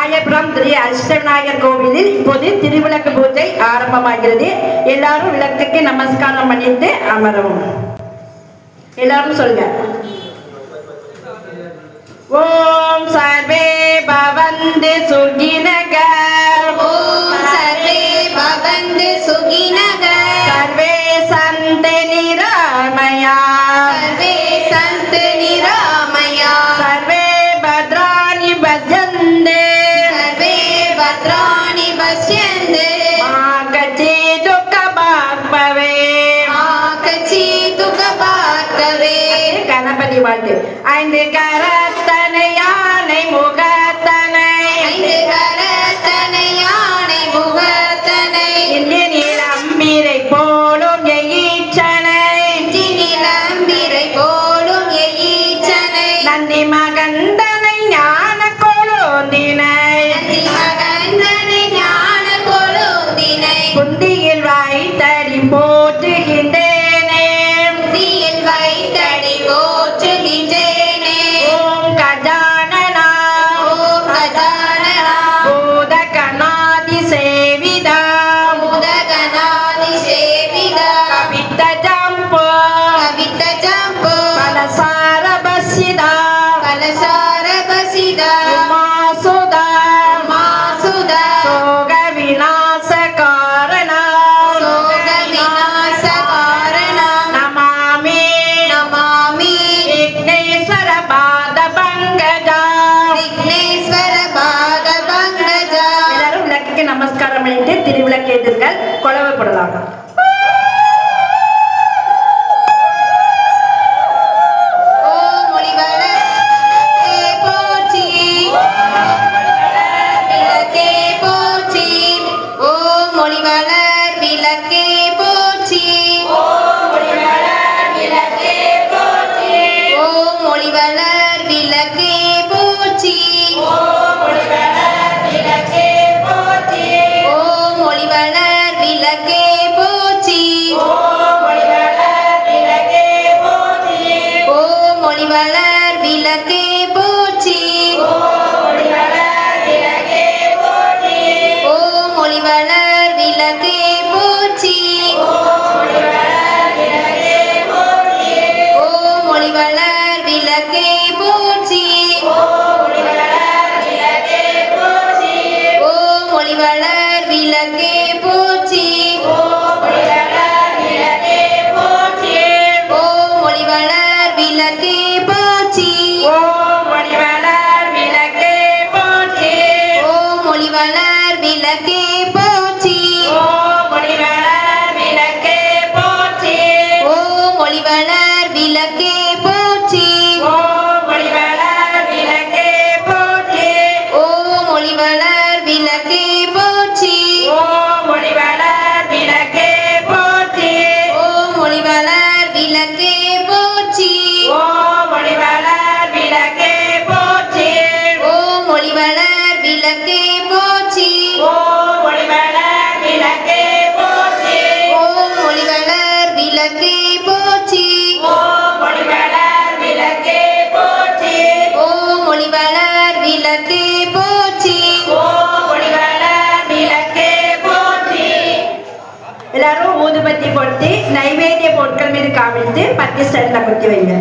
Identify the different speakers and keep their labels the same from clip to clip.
Speaker 1: ராயபுரம் ஸ்ரீ அஷ்டவிநாயகர் கோவிலில் இப்போது திருவிளக்கு பூஜை ஆரம்பமாகிறது. எல்லாரும் விளக்குக்கு நமஸ்காரம் பண்ணிட்டு அமரவும். எல்லாரும் சொல்லுங்க. ஓம் சர்வே பவந்து சுகினக,
Speaker 2: ஓம் சர்வே பவந்து சுகினக,
Speaker 1: சர்வே சந்து நிராமயா,
Speaker 2: சர்வே சந்து நிராமயா,
Speaker 1: சர்வே பத்ராணி பஜந்தே,
Speaker 2: சர்வே பத்ராணி பஷ்யந்தே,
Speaker 1: மாகச்சி துக்க பாப்பவே,
Speaker 2: மாகச்சி துக பார்க்கவே.
Speaker 1: கணபதி வாழ்த்து. ஐந்து கரத்தனை யானை முகத்தனை,
Speaker 2: ஐந்து கரத்தனை யானை முகத்தனை,
Speaker 1: இந்திய நீலம்பிரை போலும் எயிற்றனை,
Speaker 2: நிலம்பிரை போலும் எயிற்றனை,
Speaker 1: நந்தி மகந்தனை ஞான கொழுந்தினை,
Speaker 2: மகந்தனை ஞான கொழுந்தினை,
Speaker 1: குந்தியில் வைத்தடி போற்றுகின்றேனே,
Speaker 2: தீயில் வைத்தடி போற்றுகின்றேனே.
Speaker 1: ஓம் கஜானனா,
Speaker 2: ஓம் கஜானனா,
Speaker 1: பூத கணாதி சேவிதா,
Speaker 2: உதகநாதி சேவிதா,
Speaker 1: கவித்த ஜம்போ,
Speaker 2: கவித்த ஜம்போ,
Speaker 1: கலசார பசிதா,
Speaker 2: கலசார பசிதா,
Speaker 1: உமாசுதா,
Speaker 2: மாசுதா,
Speaker 1: சோக விநாச காரணா,
Speaker 2: சோக விநாச காரணம்,
Speaker 1: நமாமி
Speaker 2: நமாமி
Speaker 1: விக்னேஸ்வர பாத பங்கஜா.
Speaker 2: விக்னேஸ்வர பாத பங்கஜா.
Speaker 1: எல்லாரும் விளக்குக்கு நமஸ்காரம் பண்ணிட்டு திருவிளக்கு எதிர்கள் கொலவப்படலாம்.
Speaker 2: ஓம் ஒளிவளர்த்தே போற்றி, விளக்கே போற்றி. ஓம் ஒளிவளர் விளக்கே போற்றி, ஓம் ஒளிவளர் விளக்கே போற்றி, ஓம் ஒளிவளர் விளக்கே போற்றி, ஓம் ஒளிவளர் விளக்கே போற்றி, ஓம் ஒளிவளர் விளக்கே போற்றி, ஓம் ஒளிவளர் விளக்கே போற்றி, ஓம் ஒளிவளர் விளக்கே போற்றி, ஓம் ஒளிவளர் விளக்கே போற்றி, ஓம் ஒளிவளர் விளக்கே போற்றி, ஓம் ஒளிவளர் விளக்கே போற்றி, ஓம் ஒளிவளர் விளக்கே போற்றி, ஓம் ஒளிவளர் விளக்கே போற்றி, ஓம் ஒளிவளர் விளக்கே போற்றி, ஓம் ஒளிவளர் விளக்கே போற்றி, ஓம் ஒளிவளர் விளக்கே போற்றி,
Speaker 1: ஓம் மணிவளர் விளக்கே போற்றி,
Speaker 2: ஓம் ஒளிவளர் விளக்கே போற்றி,
Speaker 1: ஓம் மணிவளர் விளக்கே போற்றி,
Speaker 2: ஓம் ஒளிவளர் விளக்கே போற்றி,
Speaker 1: ஓம் மணிவளர் விளக்கே போற்றி,
Speaker 2: ஓம் ஒளிவளர் விளக்கே போற்றி,
Speaker 1: ஓம் மணிவளர் விளக்கே போற்றி,
Speaker 2: ஓம் ஒளிவளர் விளக்கே போற்றி,
Speaker 1: ஓம் மணிவளர் விளக்கே போற்றி,
Speaker 2: ஓம் ஒளிவளர் விளக்கே போற்றி,
Speaker 1: ஓம் மணிவளர் விளக்கே போற்றி,
Speaker 2: ஓம் ஒளிவளர் விளக்கே போற்றி,
Speaker 1: ஓம் மணிவளர் விளக்கே போற்றி,
Speaker 2: ஓம் ஒளிவளர் விளக்கே போற்றி.
Speaker 1: ஓம் மணிவளர் விளக்கே போற்றி. எல்லாரும் ஊதுபத்தி போட்டு நைவேத்திய பொருட்கள் மீது காமித்து பத்தி ஸ்டெல்ல குத்தி வைங்க.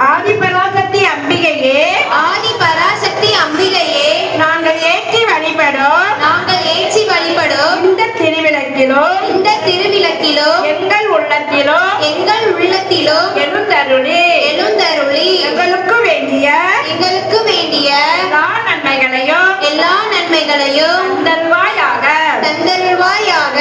Speaker 1: ஆதி பராசக்தி அம்பிகையே,
Speaker 2: ஆதி பராசக்தி அம்பிகையே,
Speaker 1: நாங்கள் ஏற்றி வழிபடும்
Speaker 2: நாங்கள் ஏற்றி வழிபடும்
Speaker 1: இந்த திருவிளக்கிலோ
Speaker 2: இந்த திருவிளக்கிலோ
Speaker 1: எங்கள் உள்ளத்திலோ
Speaker 2: எங்கள் உள்ளத்திலோ
Speaker 1: எழுந்தருளி
Speaker 2: எழுந்தருளி
Speaker 1: எங்களுக்கு வேண்டிய
Speaker 2: எங்களுக்கு வேண்டிய
Speaker 1: எல்லா நன்மைகளையும்
Speaker 2: எல்லா நன்மைகளையும்
Speaker 1: தருவாயாக.
Speaker 2: தந்தருள்வாயாக.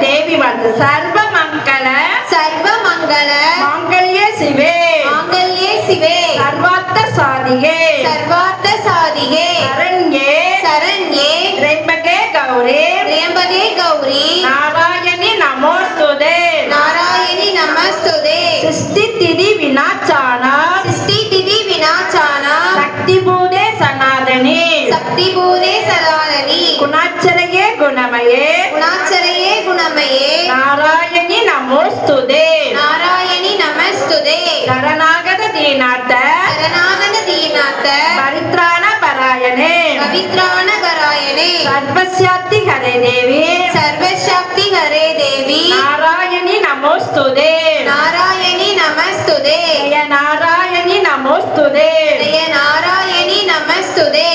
Speaker 1: தேவி வந்து சர்வ மங்கள
Speaker 2: சர்வ மங்கள
Speaker 1: மாங்கல்ய சிவே,
Speaker 2: மாங்கல்யே சிவே,
Speaker 1: சர்வார்த்த சாதியே,
Speaker 2: சர்வார்த்த சாதிகே,
Speaker 1: சரண்யே
Speaker 2: சரண்யே,
Speaker 1: திரைம்பகே கௌரி,
Speaker 2: திரியம்பகே கௌரி,
Speaker 1: நாராயணி நமோஸ்துதே,
Speaker 2: நாராயணி நமஸ்துதே,
Speaker 1: சிருஷ்டி திதி விநாச்சானா,
Speaker 2: சிருஷ்டி திதி விநாச்சானா,
Speaker 1: சக்தி பூதே சனாதனி,
Speaker 2: சக்தி பூதே சதானி,
Speaker 1: குணாச்சரையே குணமயே,
Speaker 2: குணாச்சரையே குணமயே,
Speaker 1: நாராயணி நமோஸ்துதே,
Speaker 2: நாராயணி நமஸ்துதே,
Speaker 1: சரணாகத தீனார்த்த
Speaker 2: சரணாகத தீநாத,
Speaker 1: பரித்ராண பராயணே,
Speaker 2: பவித்ராண கராயணே,
Speaker 1: सर्वस्याति हरे देवी
Speaker 2: सर्वशक्ति हरे देवी
Speaker 1: नारायणी नमोस्तुते
Speaker 2: नारायणी नमस्तुते
Speaker 1: जय नारायणी नमोस्तुते
Speaker 2: जय नारायणी नमस्तुते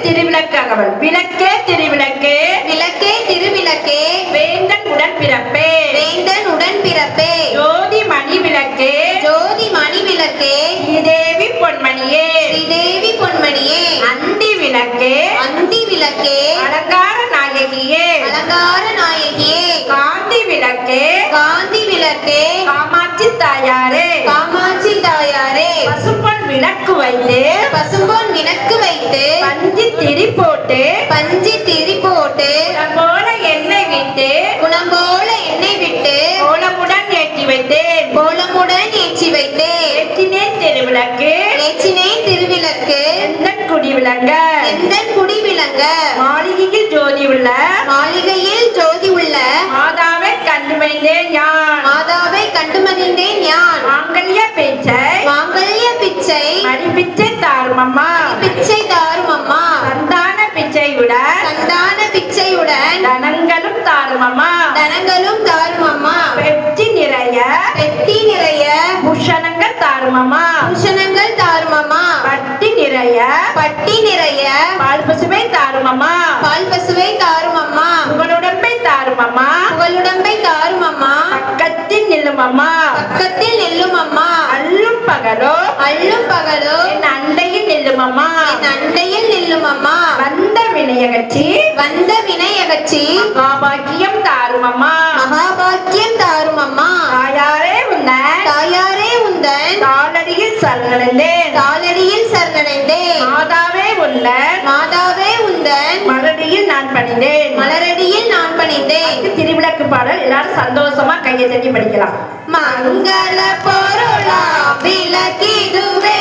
Speaker 1: திருவிளக்காகவள் விளக்கே திருவிளக்கே
Speaker 2: விளக்கே திருவிளக்கே
Speaker 1: வேந்தன் உடன் பிறப்பே
Speaker 2: வேந்தன் உடன் பிறப்பே
Speaker 1: ஜோதி மணி விளக்கே
Speaker 2: ஜோதி மணி விளக்கே
Speaker 1: ஸ்ரீதேவி பொன்மணியே
Speaker 2: ஸ்ரீதேவி பொன்மணியே
Speaker 1: அந்தி விளக்கே
Speaker 2: அந்தி விளக்கே
Speaker 1: அலங்கார நாயகியே
Speaker 2: அலங்கார நாயகியே
Speaker 1: காந்தி விளக்கே
Speaker 2: காந்தி விளக்கே
Speaker 1: காமாட்சி தாயாரே
Speaker 2: காமாட்சி தாயாரே
Speaker 1: பசும்பொன் விளக்கு வைத்து
Speaker 2: பசும்பொன் விளக்கு வைத்து
Speaker 1: பஞ்சு திரி போட்டு
Speaker 2: பஞ்சு திரி போட்டு
Speaker 1: போல எண்ணெய் விட்டு
Speaker 2: குணம் போல எண்ணெய் விட்டு
Speaker 1: கோலமுடன் ஏற்றி வைத்தேன்
Speaker 2: கோலமுடன் ஏற்றி வைத்தேன்
Speaker 1: ஏற்றினேன் திருவிளக்கு
Speaker 2: ஏற்றினேன் திருவிளக்கு
Speaker 1: எந்தன் குடி விளங்க
Speaker 2: எந்தன் குடி விளங்க
Speaker 1: மாளிகையில் ஜோதி உள்ள
Speaker 2: மாளிகையில் ஜோதி உள்ள
Speaker 1: மாதாவை கண்டு வைத்தேன் யான்
Speaker 2: மாதாவை கண்டு மகிழ்ந்தேன் யான்
Speaker 1: மாங்கல்ய பேச்சை
Speaker 2: மாங்கல்ய பிச்சை
Speaker 1: மடிப்பிச்சை தாரும் அம்மா
Speaker 2: பிச்சை தாரும் அம்மா
Speaker 1: சந்தான பிச்சையுடன்
Speaker 2: சந்தான பிச்சையுடன்
Speaker 1: தனங்களும் தாரும் அம்மா
Speaker 2: தனங்களும் தாரும் அம்மா
Speaker 1: வெற்றி நிறைய
Speaker 2: வெட்டி நிறைய
Speaker 1: பூஷணங்கள் தாரும் அம்மா
Speaker 2: பூஷணங்கள் தாரும் அம்மா
Speaker 1: பட்டி நிறைய
Speaker 2: பட்டி நிறைய
Speaker 1: பால் பசுவை தாரும் அம்மா
Speaker 2: பால் பசுவை தாரும் அம்மா
Speaker 1: புகழுடம்பை தாரும் அம்மா
Speaker 2: புகழுடம்பை தாரும் அம்மா
Speaker 1: பக்கத்தில் நில்லும் அம்மா
Speaker 2: பக்கத்தில் நெல்லும் அம்மா
Speaker 1: அல்லும் பகலோ
Speaker 2: அள்ளும் பகலோ
Speaker 1: என் அண்டையில் நில்லும் அம்மா
Speaker 2: என் அண்டையில் நில்லும் அம்மா
Speaker 1: வந்த வினையகற்றி
Speaker 2: வந்த வினையகற்றி
Speaker 1: மகாபாக்கியம் தாரும் அம்மா
Speaker 2: மகாபாக்கியம் தாரும் அம்மா
Speaker 1: தாயாரே உந்தன்
Speaker 2: தாயாரே உந்தன்
Speaker 1: காலடியில் சரணடைந்தேன்
Speaker 2: காலடியில் சரணடைந்தேன்
Speaker 1: மாதாவே உந்தன்
Speaker 2: மாதாவே உந்தன்
Speaker 1: மலடியில் நான் பணிந்தேன்
Speaker 2: மலரடியில் நான் பணிந்தேன்
Speaker 1: திருவிளக்கு பாடல் எல்லாரும் சந்தோஷமா கையை தட்டி படிக்கலாம்
Speaker 2: மங்கள பொருளா விளக்கிடுவே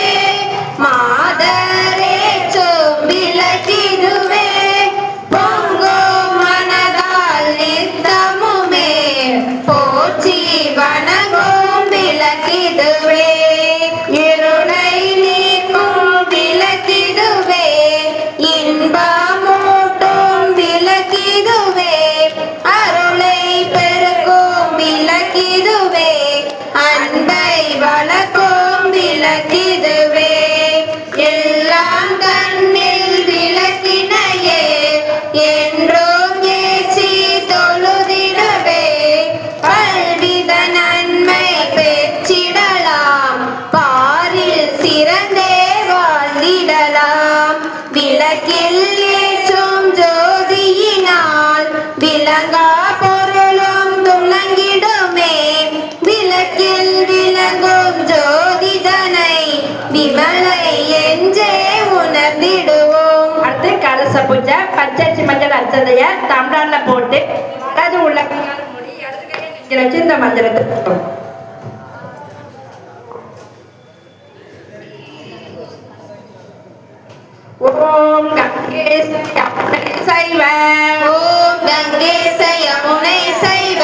Speaker 2: மாதரே விளக்கிடுவே பொங்கோ மனதால் நித்தமுமே போற்றி வணங்கும் விளக்கிடுவே இருளை நீக்கும் விளக்கிடுவே இன்பமூட்டும் விளக்கிடுவே அருளை பெருக்கும் விளக்கிடுவே அன்பை வளர்க்கும் விளக்கிடுவே எல்லாம் கண்ணில் விளக்கினையே என்றும் ஏற்றி தொழுதிடவே பல்வித நன்மை பெற்றிடலாம் பாரில் சிறந்தே வாழ்ந்திடலாம் விளக்கில் ஏற்றும் ஜோதியினால் விளங்கா பொருளும் துளங்கிடுமே விளக்கில் விளங்கும் ஜோதிதனை விமலை என்றே உணர்ந்திடுவோம்.
Speaker 1: அடுத்து கலச பூஜை பச்சரிசி மஞ்சள் அச்சதைய தமிழ்நாடுல போட்டு வலது உள்ள மூடி இடது கையை நெஞ்சில வச்சு இந்த மஞ்சளத்தை போடணும். ஓம் கங்கேச சைவ
Speaker 2: ஓம் கங்கேச யமுனை சைவ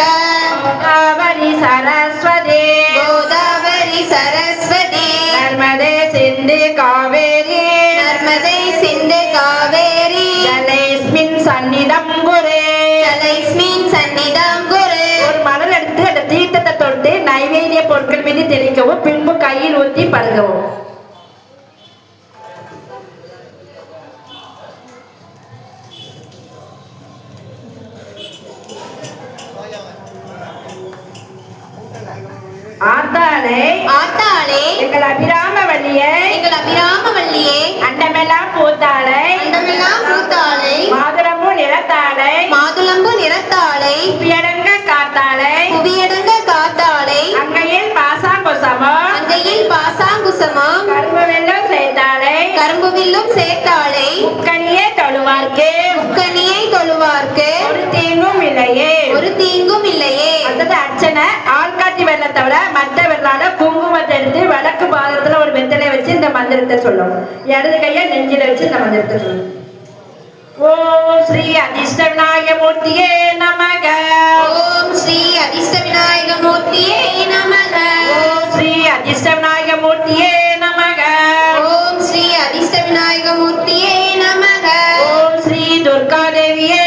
Speaker 1: கோதாவரி சரஸ்வதி
Speaker 2: கோதாவரி சரஸ்வதி
Speaker 1: நர்மதே சிந்து காவேரி
Speaker 2: நர்மதை சிந்து காவேரி
Speaker 1: ஜலேஸ்மின் சந்நிதம் குரு
Speaker 2: ஜலைஸ்மின் சந்நிதம் குரு
Speaker 1: ஒரு மணல் எடுத்து அந்த தீர்த்தத்தை தொட்டு நைவேத்திய பொருட்கள் மீது தெளிக்கவும் பின்பு கையில் ஊற்றி பருகவும். ஆத்தாளே
Speaker 2: ஆத்தாளே
Speaker 1: எங்கள் அபிராம வள்ளியை
Speaker 2: எங்கள் அபிராம வள்ளியே
Speaker 1: அண்டமெல்லாம் பூத்தாளை
Speaker 2: அண்டமெல்லாம் பூத்தாளை
Speaker 1: மாதுளம்பூ நிறத்தாளை
Speaker 2: மாதுளம்பு நிறத்தாளை
Speaker 1: பியடங்க காத்தாளை
Speaker 2: புவியடங்க காத்தாளை
Speaker 1: அங்கையில் பாசாங்குசமோ
Speaker 2: அங்கையில் பாசாங்குசமாம்
Speaker 1: கரும்பு வெள்ளம் சேர்த்தாளை
Speaker 2: கரும்பு வில்லும் சேர்த்தாளை
Speaker 1: முக்கனியே தொழுவார்க்கு
Speaker 2: முக்கனியை தொழுவார்க்கு
Speaker 1: ஒரு தீங்கும் இல்லையே.
Speaker 2: ஒரு தீங்கும் இல்லையே.
Speaker 1: அடுத்தது அர்ச்சனை ஆள்காட்டி வெள்ளத்தை விட மற்ற வெள்ளால குங்குமத்தை எடுத்து வடக்கு பாதத்துல ஒரு வெத்தலை வச்சு இந்த மந்திரத்தை சொல்லும். இடது கையை நெஞ்சில வச்சு இந்த மந்திரத்தை சொல்லும். ஓம் ஸ்ரீ அதிர்ஷ்ட விநாயக மூர்த்தியே நமக.
Speaker 2: ஓம் ஸ்ரீ அதிர்ஷ்ட விநாயக மூர்த்தியே நமக.
Speaker 1: ஓம் ஸ்ரீ அதிர்ஷ்ட விநாயக மூர்த்தியே நமக.
Speaker 2: ஓம் ஸ்ரீ அதிர்ஷ்ட விநாயக மூர்த்தியே நமக.
Speaker 1: ஓம் ஸ்ரீ துர்கா தேவியே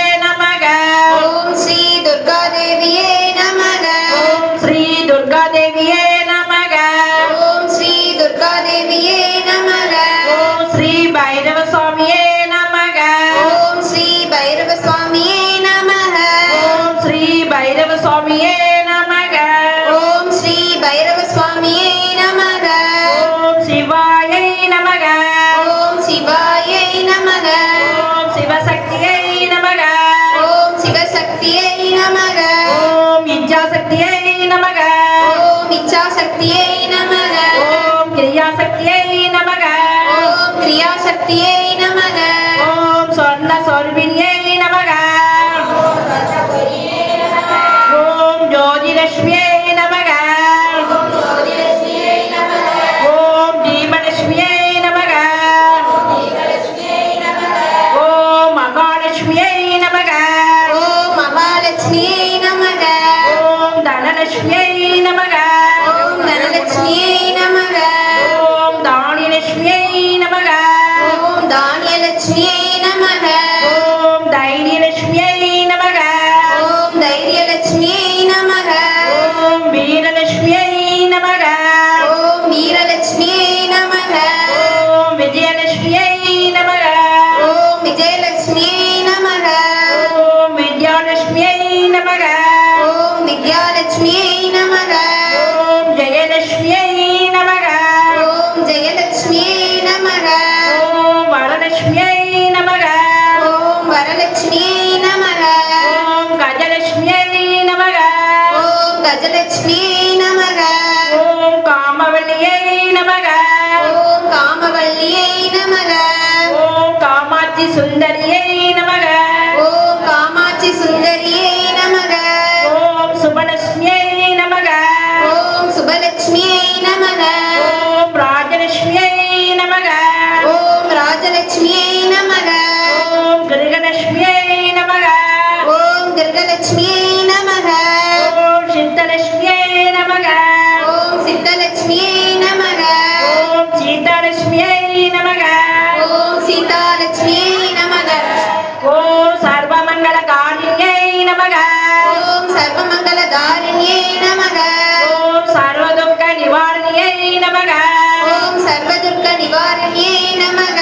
Speaker 2: சிவசக்தியை நமக.
Speaker 1: ஓம் இச்சாசக்தியை நமக.
Speaker 2: ஓம் இச்சாசக்தியை நமக.
Speaker 1: ஓம் கிரியாசக்தியை நமக.
Speaker 2: ஓம் கிரியாசக்தியை நமக.
Speaker 1: ஓம் சொர்ண சொர்பிணியை நமக. ஓம் ஜோதிலட்சுமியை நமக. ஓம் தீபலட்சுமியை நமக. ஓம் மகாலட்சுமியை நமக.
Speaker 2: ஓம் மகாலட்சுமியை நமக.
Speaker 1: ஓம் தனலட்சுமியை நமக.
Speaker 2: ஓம் தனலட்சுமியை நமக.
Speaker 1: ஓம் தானியலட்சுமியை நமக.
Speaker 2: ஓம் தானியலட்சுமியை நமக.
Speaker 1: ஓம் தைரியலட்சுமியை நமக.
Speaker 2: ஓம் தைரியலட்சுமியை நமக.
Speaker 1: ஓம் வீரலட்சுமியை நமக.
Speaker 2: ஓம் வீரலட்சுமியை நமக.
Speaker 1: ஓம் விஜயலட்சுமியை நமக.
Speaker 2: ஓம் விஜயலட்சுமியை நமக.
Speaker 1: ஓம் வித்யாலட்சுமியை நமக.
Speaker 2: ஓம் வித்யாலட்சுமியை நமக.
Speaker 1: ஓம் ஜெயலட்சுமியை நமக.
Speaker 2: ஓம் ஜெயலட்சுமியை நமக.
Speaker 1: ஓம் வரலட்சுமியை நமக.
Speaker 2: ஓம் வரலட்சுமியை நமக.
Speaker 1: ஓம் கஜலட்சுமியை நமக.
Speaker 2: ஓம் கஜலட்சுமியை நமக.
Speaker 1: ஓம் காமவல்லியை நமக.
Speaker 2: ஓம் காமவல்லியை நமக.
Speaker 1: ஓம் காமாட்சி சுந்தரியை நமக.
Speaker 2: ஓம் காமாட்சி சுந்தரியை நமக.
Speaker 1: ஓம் சுபலட்சுமியை நமக.
Speaker 2: ஓம் சுபலட்சுமியை நமக.
Speaker 1: ஓம் ராஜலட்சுமியை நமக.
Speaker 2: ஓம் ராஜலட்சுமியை நமக.
Speaker 1: ஓம் கிருகலட்சுமியை நமக.
Speaker 2: ஓம் கிருகலட்சுமியை நமக.
Speaker 1: ஓம் சித்தலட்சுமியை நமக.
Speaker 2: ஓம் சித்தலட்சுமியை நமக.
Speaker 1: ஓம் சீதாலட்சுமியை நமக.
Speaker 2: ஓம் சீதாலட்சுமியை நமக.
Speaker 1: ஓம் சர்வமங்கள காரிணியை நமக.
Speaker 2: ஓம் சர்வமங்கலதாரிணியை நமக.
Speaker 1: ஓம் சர்வதுக்க நிவாரணியை நமக.
Speaker 2: ஓம் சர்வதுர்க்க நிவாரணியை நமக.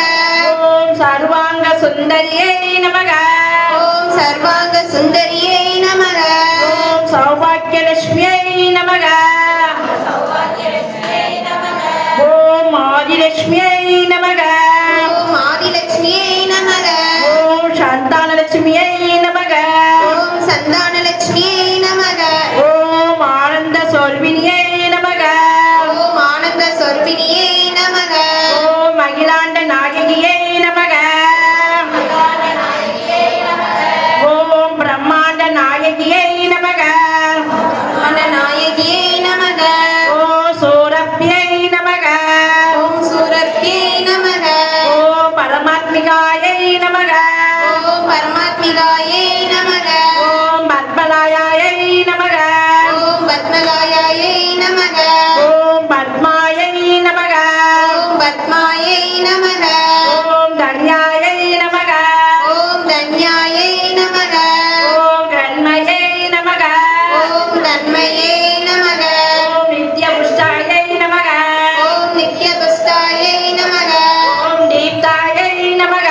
Speaker 1: ஓம் சர்வாங்க சுந்தரியை நமக.
Speaker 2: ஓம் சர்வாங்க சுந்தரியை நமக.
Speaker 1: ஓம் சௌபாக்கியலட்சுமியை நமக. ஓம் ஆதிலட்சுமியை நமக.
Speaker 2: ஓம் ஆதிலட்சுமியை நமக.
Speaker 1: ஓம் சந்தானலட்சுமியை நமக.
Speaker 2: ஓம் சந்தானலட்சுமியை நமக.
Speaker 1: ஓம் ஆனந்த சொல்வினியை நமக.
Speaker 2: ஓம் ஆனந்த சொர்பினியை நமக.
Speaker 1: ஓம் அகிலாண்ட நாயகியை நமக. ஓம் பிரம்மாண்ட நாயகியை நமக.
Speaker 2: நாயகியை நமக.
Speaker 1: ஓம் சூரப்பியை நமக.
Speaker 2: ஓம் சூரப்பியை நமக.
Speaker 1: ஓம் பரமாத்மிகாயை நமக.
Speaker 2: ஓம் பரமாத்மிகாயை நமக.
Speaker 1: ஓம் பத்மலாயை நமக.
Speaker 2: ஓம் பத்மலாயை நமக.
Speaker 1: ஓம் பத்மாயை நமக.
Speaker 2: ஓம் பத்மாயை நமக.
Speaker 1: ஓம் தன்யாயை நமக.
Speaker 2: ஓம் தன்யாயை நமக.
Speaker 1: ஓம் கண்மையை நமக.
Speaker 2: ஓம் தன்மையை நமக.
Speaker 1: ஓம் நித்யபுஷ்டாயை நமக.
Speaker 2: ஓம் நித்யபுஷ்டாயை நமக.
Speaker 1: ஓம் தீப்தாயை நமக.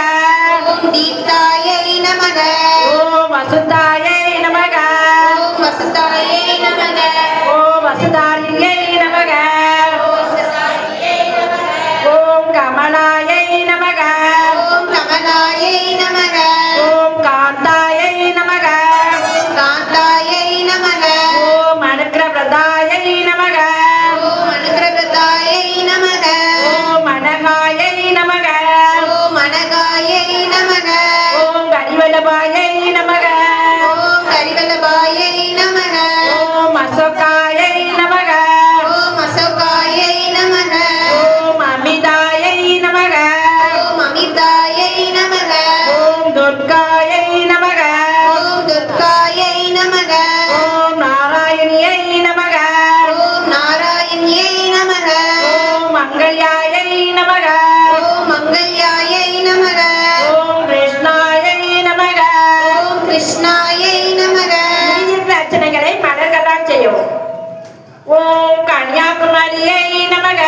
Speaker 2: ஓம் தீப்தாயை நமக.
Speaker 1: ஓம் வசுதாயை நமக.
Speaker 2: ஓம் வசுதாயை நமக.
Speaker 1: ஓம் வசுதாரியை நமக.
Speaker 2: ஓம் சதாரியை நமக.
Speaker 1: ஓம் கமலாயை நமக.
Speaker 2: ஓம் கமலாயை நமக.
Speaker 1: ஓம் காந்தாயை நமக.
Speaker 2: ஓம் காந்தாயை நமக.
Speaker 1: ஓம் அனுக்கிரபிரதாயை நமக.
Speaker 2: ஓம் அனுக்கிரகதாயை நமக.
Speaker 1: ஓம் அனகாயை நமக.
Speaker 2: ஓம் அனகாயை நமக.
Speaker 1: ஓம் கரிவல்லபாயை நமக.
Speaker 2: ஓம் கரிவல்லபாயை நமக.
Speaker 1: ஓம் அசோகாயை நமக.
Speaker 2: ஓம் அசோகாயை நமக.
Speaker 1: ஓம் அமிதாயை நமக.
Speaker 2: ஓம் அமிதாயை நமக.
Speaker 1: ஓம் துர்காயை நமக.
Speaker 2: ஓம் துர்காயை நமக.
Speaker 1: ஓம் நாராயணியை நமக.
Speaker 2: ஓம் நாராயணியை நமக.
Speaker 1: ஓம் மங்கள்யாயை நமக.
Speaker 2: ஓம் மங்கள்யாயை நமக.
Speaker 1: ஓம் கிருஷ்ணாயை நமக.
Speaker 2: ஓம் கிருஷ்ணாயை நமக.
Speaker 1: நீர் அர்ச்சனைகளை மலர்களால் செய்யவும். ஓம் கன்னியாகுமரியை நமக.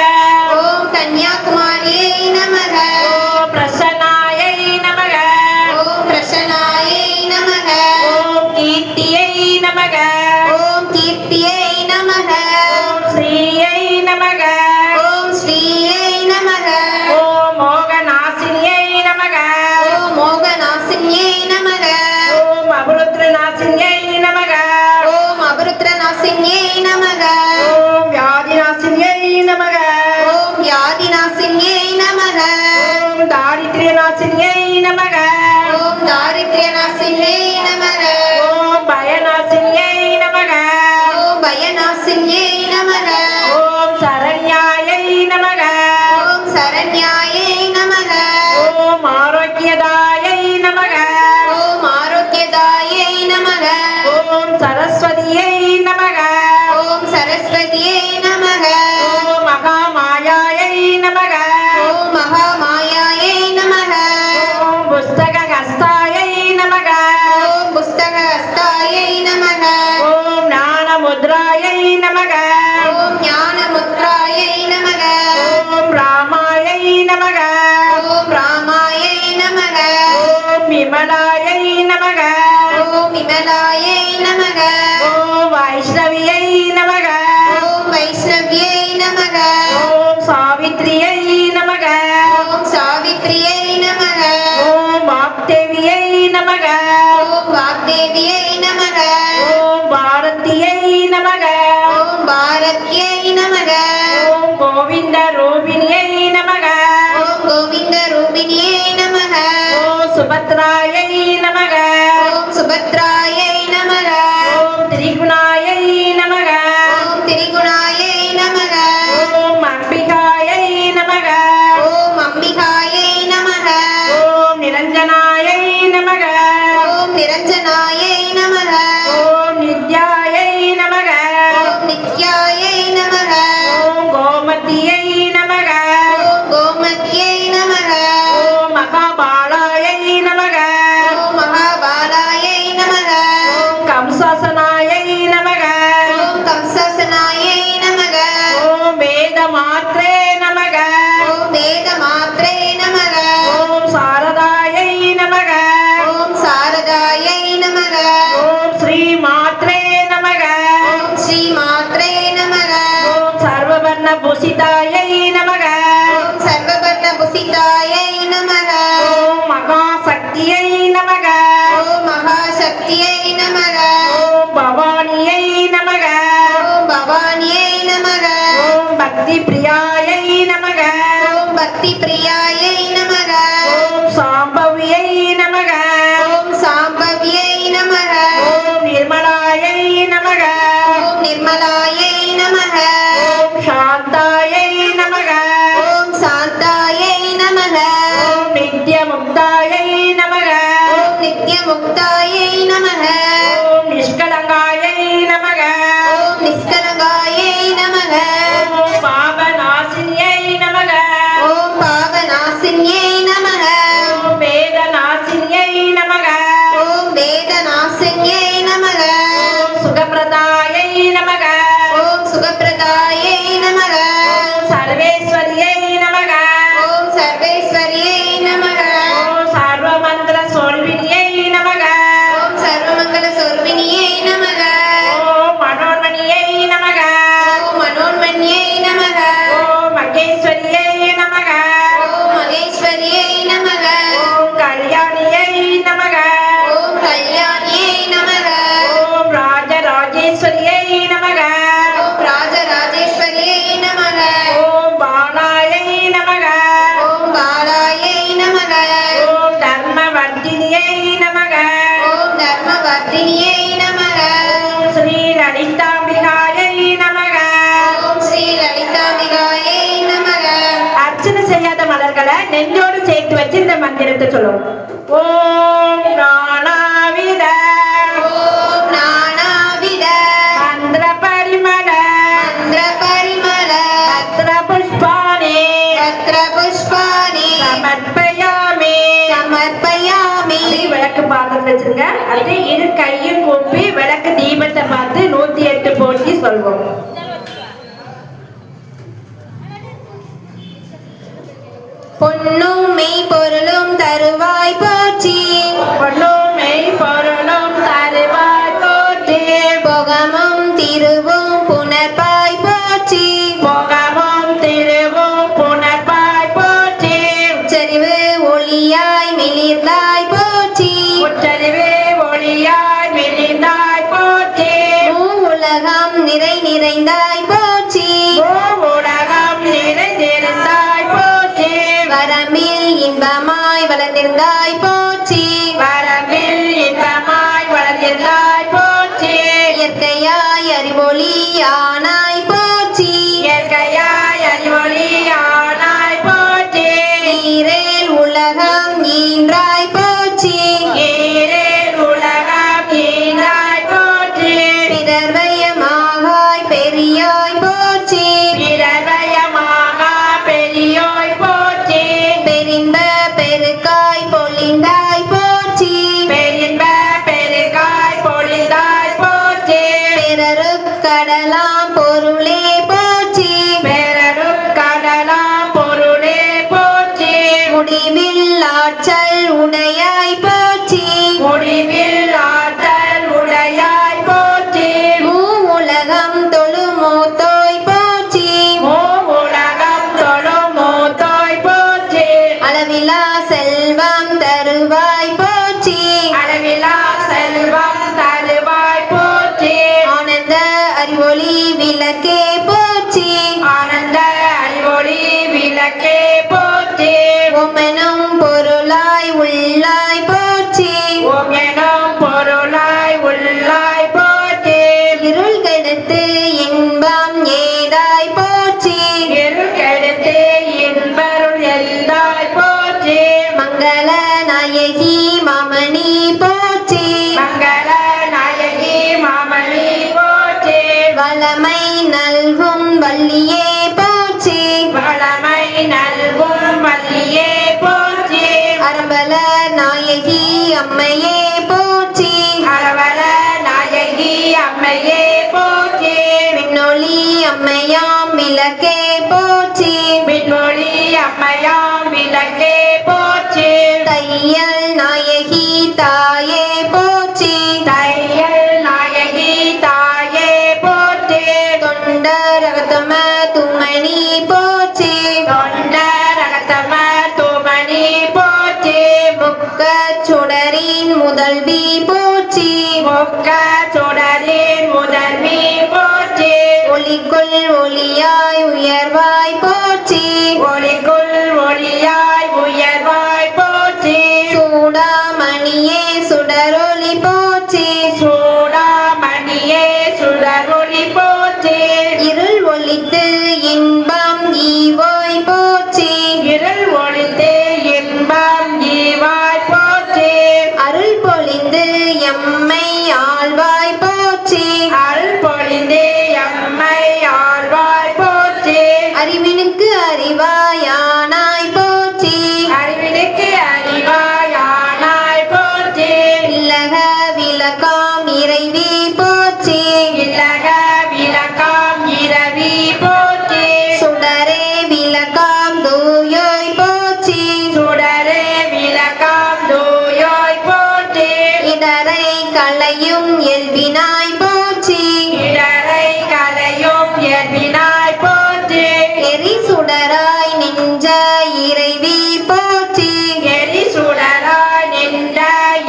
Speaker 2: ஓம் கன்னியாகுமாரியை நமக.
Speaker 1: ஓம் பிரசன்னாயை நமக.
Speaker 2: ஓம் பிரசன்னாயை நமக.
Speaker 1: ஓம் கீர்த்தியை நமக.
Speaker 2: ஓம் கீர்த்தியை நமக.
Speaker 1: ஓம் ஸ்ரீயை நமக.
Speaker 2: ஓம் ஸ்ரீயை நமக.
Speaker 1: ஓம் மோகநாசினியை நமக.
Speaker 2: ஓம் மோகநாசினியை நமக.
Speaker 1: ஓம் அபருத்ரநாய
Speaker 2: பயநாசின்யே நமக
Speaker 1: ஓம் பயநாசின்யை நமக
Speaker 2: ஓம் பயநாசின்யே நமக
Speaker 1: ஓம் சரண்யாயை நமக
Speaker 2: ஓம் சரண்யாயே நமக
Speaker 1: ஓம் ஆரோக்கியதாயை நமக
Speaker 2: ஓம் ஆரோக்கியதாயை நமக
Speaker 1: ஓம் சரஸ்வதியை நமக
Speaker 2: ஓம் சரஸ்வதியே நமக
Speaker 1: ஓம் மகாமாயாயை நமக
Speaker 2: ஓம் மகாமாயாயை நமக
Speaker 1: ஓம் புஸ்தகஹஸ்தாயை நமக
Speaker 2: ஓம் புஸ்தகஹஸ்தாயை நமக
Speaker 1: ஓம் ஞானமுத்ராயை நமக
Speaker 2: ஓம் ஞானமுத்ராயை நமக
Speaker 1: ஓம் ராமாயை நமக
Speaker 2: ஓம் ராமாயை நமக
Speaker 1: ஓம் விமலாயை நமக
Speaker 2: ஓம் விமலாயை நமக
Speaker 1: ஓம் வைஷ்ணவியை நமக
Speaker 2: ஓம் வைஷ்ணவியை நமக
Speaker 1: ஓம் சாவித்ரியை நமக
Speaker 2: ஓம் சாவித்ரியை நமக
Speaker 1: ஓம் வாக்தேவியை நமக
Speaker 2: ஓம் வாக்தேவியை நமக
Speaker 1: ஓம் பாரதியை நமக
Speaker 2: ஓம் பாரத்யை நமக
Speaker 1: ஓம் கோவிந்த ரூபிணியை நமக
Speaker 2: ஓம் கோவிந்த ரூபிணியை நமக
Speaker 1: ஓம் சுபத்ராயை நமக
Speaker 2: ஓம் சுபத்ராயை நமக
Speaker 1: ஓம் திரிகுணாயை நமக
Speaker 2: ஓம் திரிகுணாயை நமக
Speaker 1: ஓம் அம்பிகாயை நமக
Speaker 2: ஓம் அம்பிகாயை நமக
Speaker 1: ஓம் நிரஞ்சனாயை நமக
Speaker 2: ஓம் நிரஞ்சனாயை நமக
Speaker 1: ஓம் நித்யாயை நமக
Speaker 2: ஓம் நித்யாயை நமக
Speaker 1: ஓம் கோமதியை நமக
Speaker 2: ஓம் கோமத்யை நமக
Speaker 1: ஓம் மகாபாலாயை நமக
Speaker 2: ஓம் மகாபாலாயை நமக
Speaker 1: ஓம் கம்சாசனாயை நமக
Speaker 2: ஓம் கம்சசனாயை நமக
Speaker 1: ஓம் வேத மாத்ரே நமக
Speaker 2: ஓம் வேத மாத்ரே நமக
Speaker 1: ஓம் சாரதாயை நமக
Speaker 2: ஓம் சாரதாயை நமக
Speaker 1: ஓம் ஸ்ரீ மாத்ரே நமக
Speaker 2: ஓம் ஸ்ரீ மாத்ரே நமக
Speaker 1: ஓம் சர்வவர்ண பூஷிதாயை நமக
Speaker 2: ஓம் சர்வவர்ண புசிதாயை நமக
Speaker 1: ஓம் மகாசக்தியை நமக
Speaker 2: ஓம் மகாசக்தியை நமக
Speaker 1: ஓம் பவானியை நமக
Speaker 2: ஓம் பவானியை நமக
Speaker 1: ஓம் பக்தி பிரியாயை நமக
Speaker 2: ஓம் பக்தி பிரியாயை நமக
Speaker 1: ஓம் சாம்பவியை நமக
Speaker 2: ஓம் சாம்பவியை நமக
Speaker 1: ஓம் நிர்மலாயை நமக
Speaker 2: ஓம் நிர்மலாயை நமக
Speaker 1: ஓம் சாந்தாயை நமக
Speaker 2: ஓம் சாந்தாயை நமக
Speaker 1: ஓம் நித்யமுக்தாயை நமக
Speaker 2: ஓம் நித்யமுக்தாயை நமக
Speaker 1: ஓம் நிஷ்கலங்காயை நமக
Speaker 2: ஓம் நிஷ்கலங்காயை நமக
Speaker 1: ஓம் பாபநாசினியை நமக
Speaker 2: ஓம் பாவநாசின்யை நமக
Speaker 1: ஓம் வேதநாசினியை நமக
Speaker 2: ஓம் வேதநாசின்யை நமக
Speaker 1: ஓம் சுகப்பிரதாயை நமக
Speaker 2: ஓம் சுகப்பிரதாயை நமக
Speaker 1: ஓம் சர்வேஸ்வரியை நமக
Speaker 2: ஓம் சர்வேஸ்வரியை நமக
Speaker 1: ஓம் சர்வமந்திர சொல்வினியை நமக
Speaker 2: ஓம் சர்வமங்கல சொர்வினியை நமக
Speaker 1: ஓம் மனோன்மணியை நமக
Speaker 2: ஓம் மனோன்மணியை நமக
Speaker 1: ஓம் மகேஸ்வரியை நமக
Speaker 2: ஓம் மகேஸ்வரியை நமக
Speaker 1: ஓம் கல்யாணியை நமக
Speaker 2: ஓம் கல்யாணியை நமக
Speaker 1: ஓம் ராஜராஜேஸ்வரியை நமக
Speaker 2: ஓம் ராஜராஜேஸ்வரியை நமக
Speaker 1: ஓம் பாலாயை நமக
Speaker 2: ஓம் பாலாயை நமக
Speaker 1: ஓம் தர்மவர்த்தினியை நமக
Speaker 2: ஓம் தர்மவர்த்தினியை நமக
Speaker 1: ஓம் ஸ்ரீ லலிதாம்பிகாயை நமக
Speaker 2: ஓம் ஸ்ரீ லலிதாம்பிகாயை நமக
Speaker 1: அர்ச்சனை செய்யாத மலர்களை நெஞ்சோடு சேர்த்து வச்சு இந்த மந்திரத்தை சொல்லுவோம். ஓம் நானாவித
Speaker 2: ஓம் நானாவித
Speaker 1: மந்திர பரிமள
Speaker 2: மந்திர பரிமள
Speaker 1: பத்ர புஷ்பாணி
Speaker 2: பத்ர புஷ்பாணி
Speaker 1: சமர்ப்பயாமி.
Speaker 2: சமர்ப்பயாமி
Speaker 1: அப்படியே விளக்கு பாத்திரம் வச்சிருங்க. அது இரு கையும் கூப்பி விளக்கு தீபத்தை பார்த்து 108 போட்டி சொல்வோம்.
Speaker 2: பொன்னும் மெய் பொருளும் தருவாய் போற்றி
Speaker 1: பொன்னும் மெய் பொருளும் தருவாய் போற்றி.
Speaker 2: பொகமும் திருவும் புனர்பாய் போற்றி
Speaker 1: போகமும் திருவும் புனர்பாய் போற்றி.
Speaker 2: உச்சரிவு ஒளியாய் மிளிர்ந்தாய் போற்றி
Speaker 1: உச்சரிவே ஒளியாய் மிளிர்ந்தாய் போற்றி.
Speaker 2: உலகம் நிறைந்தாய் போற்றி
Speaker 1: உலகம் நிறைந்திருந்தாய் போற்றி.
Speaker 2: வரமில் இன்பமாய் வளர்ந்திருந்தாய் போற்றி
Speaker 1: வரவில் முடிவில் ஆற்றல் உடையாய் போற்றி
Speaker 2: மூவுலகம் தொழுமூத்தோய் போற்றி
Speaker 1: மூவுலகம் தொழும் மூத்தோய் போற்றி
Speaker 2: அளவிலா செல்வம் தருவாய் போற்றி
Speaker 1: அளவிலா செல்வம் தருவாய் போற்றி
Speaker 2: ஆனந்த அறிவொளி விளக்கே போற்றி
Speaker 1: ஆனந்த அறிவொளி விளக்கே போற்றி
Speaker 2: ஓமெனும் பொருளாய் உள்ளாய் போற்றி
Speaker 1: ஓம் எனும் பொருளாய் உள்ளாய் போற்றி
Speaker 2: இருள் கெடுத்து இன்பம் ஏதாய் போற்றி
Speaker 1: இருள் கெடுத்து இன்பருள் எந்தாய் போற்றி
Speaker 2: மங்கள நாயகி மாமணி போற்றி
Speaker 1: மங்கள நாயகி மாமணி போற்றி
Speaker 2: வளமை நல்கும் வள்ளியே போற்றி
Speaker 1: வளமை நல்கும் வள்ளியே போற்றி
Speaker 2: அரம்பல நாயகி அம்மையே போற்றி
Speaker 1: அரவல நாயகி அம்மையே போற்றி
Speaker 2: விண்ணொளி அம்மையாம் விளக்கே போற்றி
Speaker 1: விண்மொழி அம்மையாம் விளக்கே போற்றி
Speaker 2: தையல் நாயகி தாயே போற்றி
Speaker 1: தையல் நாயகி தாயே போற்றி
Speaker 2: தொண்டரகத்தம துமணி போற்றி
Speaker 1: தொண்டரகத்தம தூமணி போற்றி
Speaker 2: முக்கச் சுடரின் முதல்வி போற்றி
Speaker 1: முக்க சுடரின் முதன்மை போற்றி
Speaker 2: ஒளிக்குள் ஒளியாய் உயர்வாய் போற்றி
Speaker 1: ஒளிக்குள் ஒளியாய் உயர்வாய் போற்றி
Speaker 2: சூடாமணியே சுடரொளி போற்றி
Speaker 1: சூடாமணியே சுடரொளி போற்றி
Speaker 2: இருள் ஒளித்து இன்பம் ஈவோய் போற்றி
Speaker 1: இருள் ஒளித்து இன்பம் ஈவாய் போற்றி
Speaker 2: அருள் பொழிந்து எம்மை ஆழ்வாய் போற்றி
Speaker 1: அருள் பொழிந்து எம்மை ஆழ்வாய் போற்றி
Speaker 2: அறிவினுக்கு அறிவாயானாய் போற்றி
Speaker 1: அறிவினுக்கு அறிவாயானாய் போற்றி
Speaker 2: இல்லக விளக்காம் இறைவி போற்றி
Speaker 1: இல்லக விளக்காம் இரவி போற்றி
Speaker 2: சுடரே விளக்காம் தூயோய் போற்றி
Speaker 1: சுடரே விளக்காம் தூயோய் போற்றி
Speaker 2: இடரை களையும் எல்வினாய் போற்றி
Speaker 1: இடரை கலையும் எண்ணினாய் போற்றி
Speaker 2: எரி சுடராய் நின்ற இறைவி போற்றி
Speaker 1: எரி சுடராய் நின்ற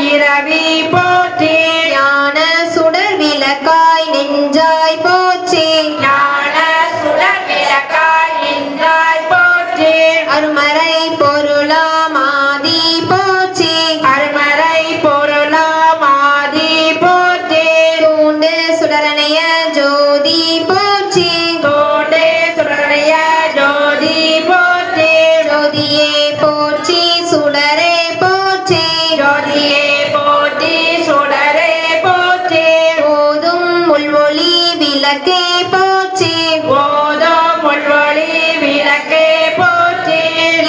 Speaker 1: இரவி போற்றி
Speaker 2: ஞான சுடர் விளக்காய் நெஞ்சாய் போற்றி
Speaker 1: ஞான சுடர் விளக்காய் நின்றாய் போற்றி
Speaker 2: அருமறை பொருளாம் ஆதி போற்றி
Speaker 1: அருமறை பொருளாம் ஆதி போற்றி
Speaker 2: தூண்டு சுடரணைய ஜோதி போற்றி
Speaker 1: தோண்டே சுடரைய ஜோதி போற்றி
Speaker 2: ஜோதியே போற்றி சுடரே போற்றி
Speaker 1: ஜோதியே போற்றி சுடரே போற்றி
Speaker 2: போதும் உள்வொளி விளக்கே போற்றி
Speaker 1: ஓதோம் உள்வொளி விளக்கே போற்றி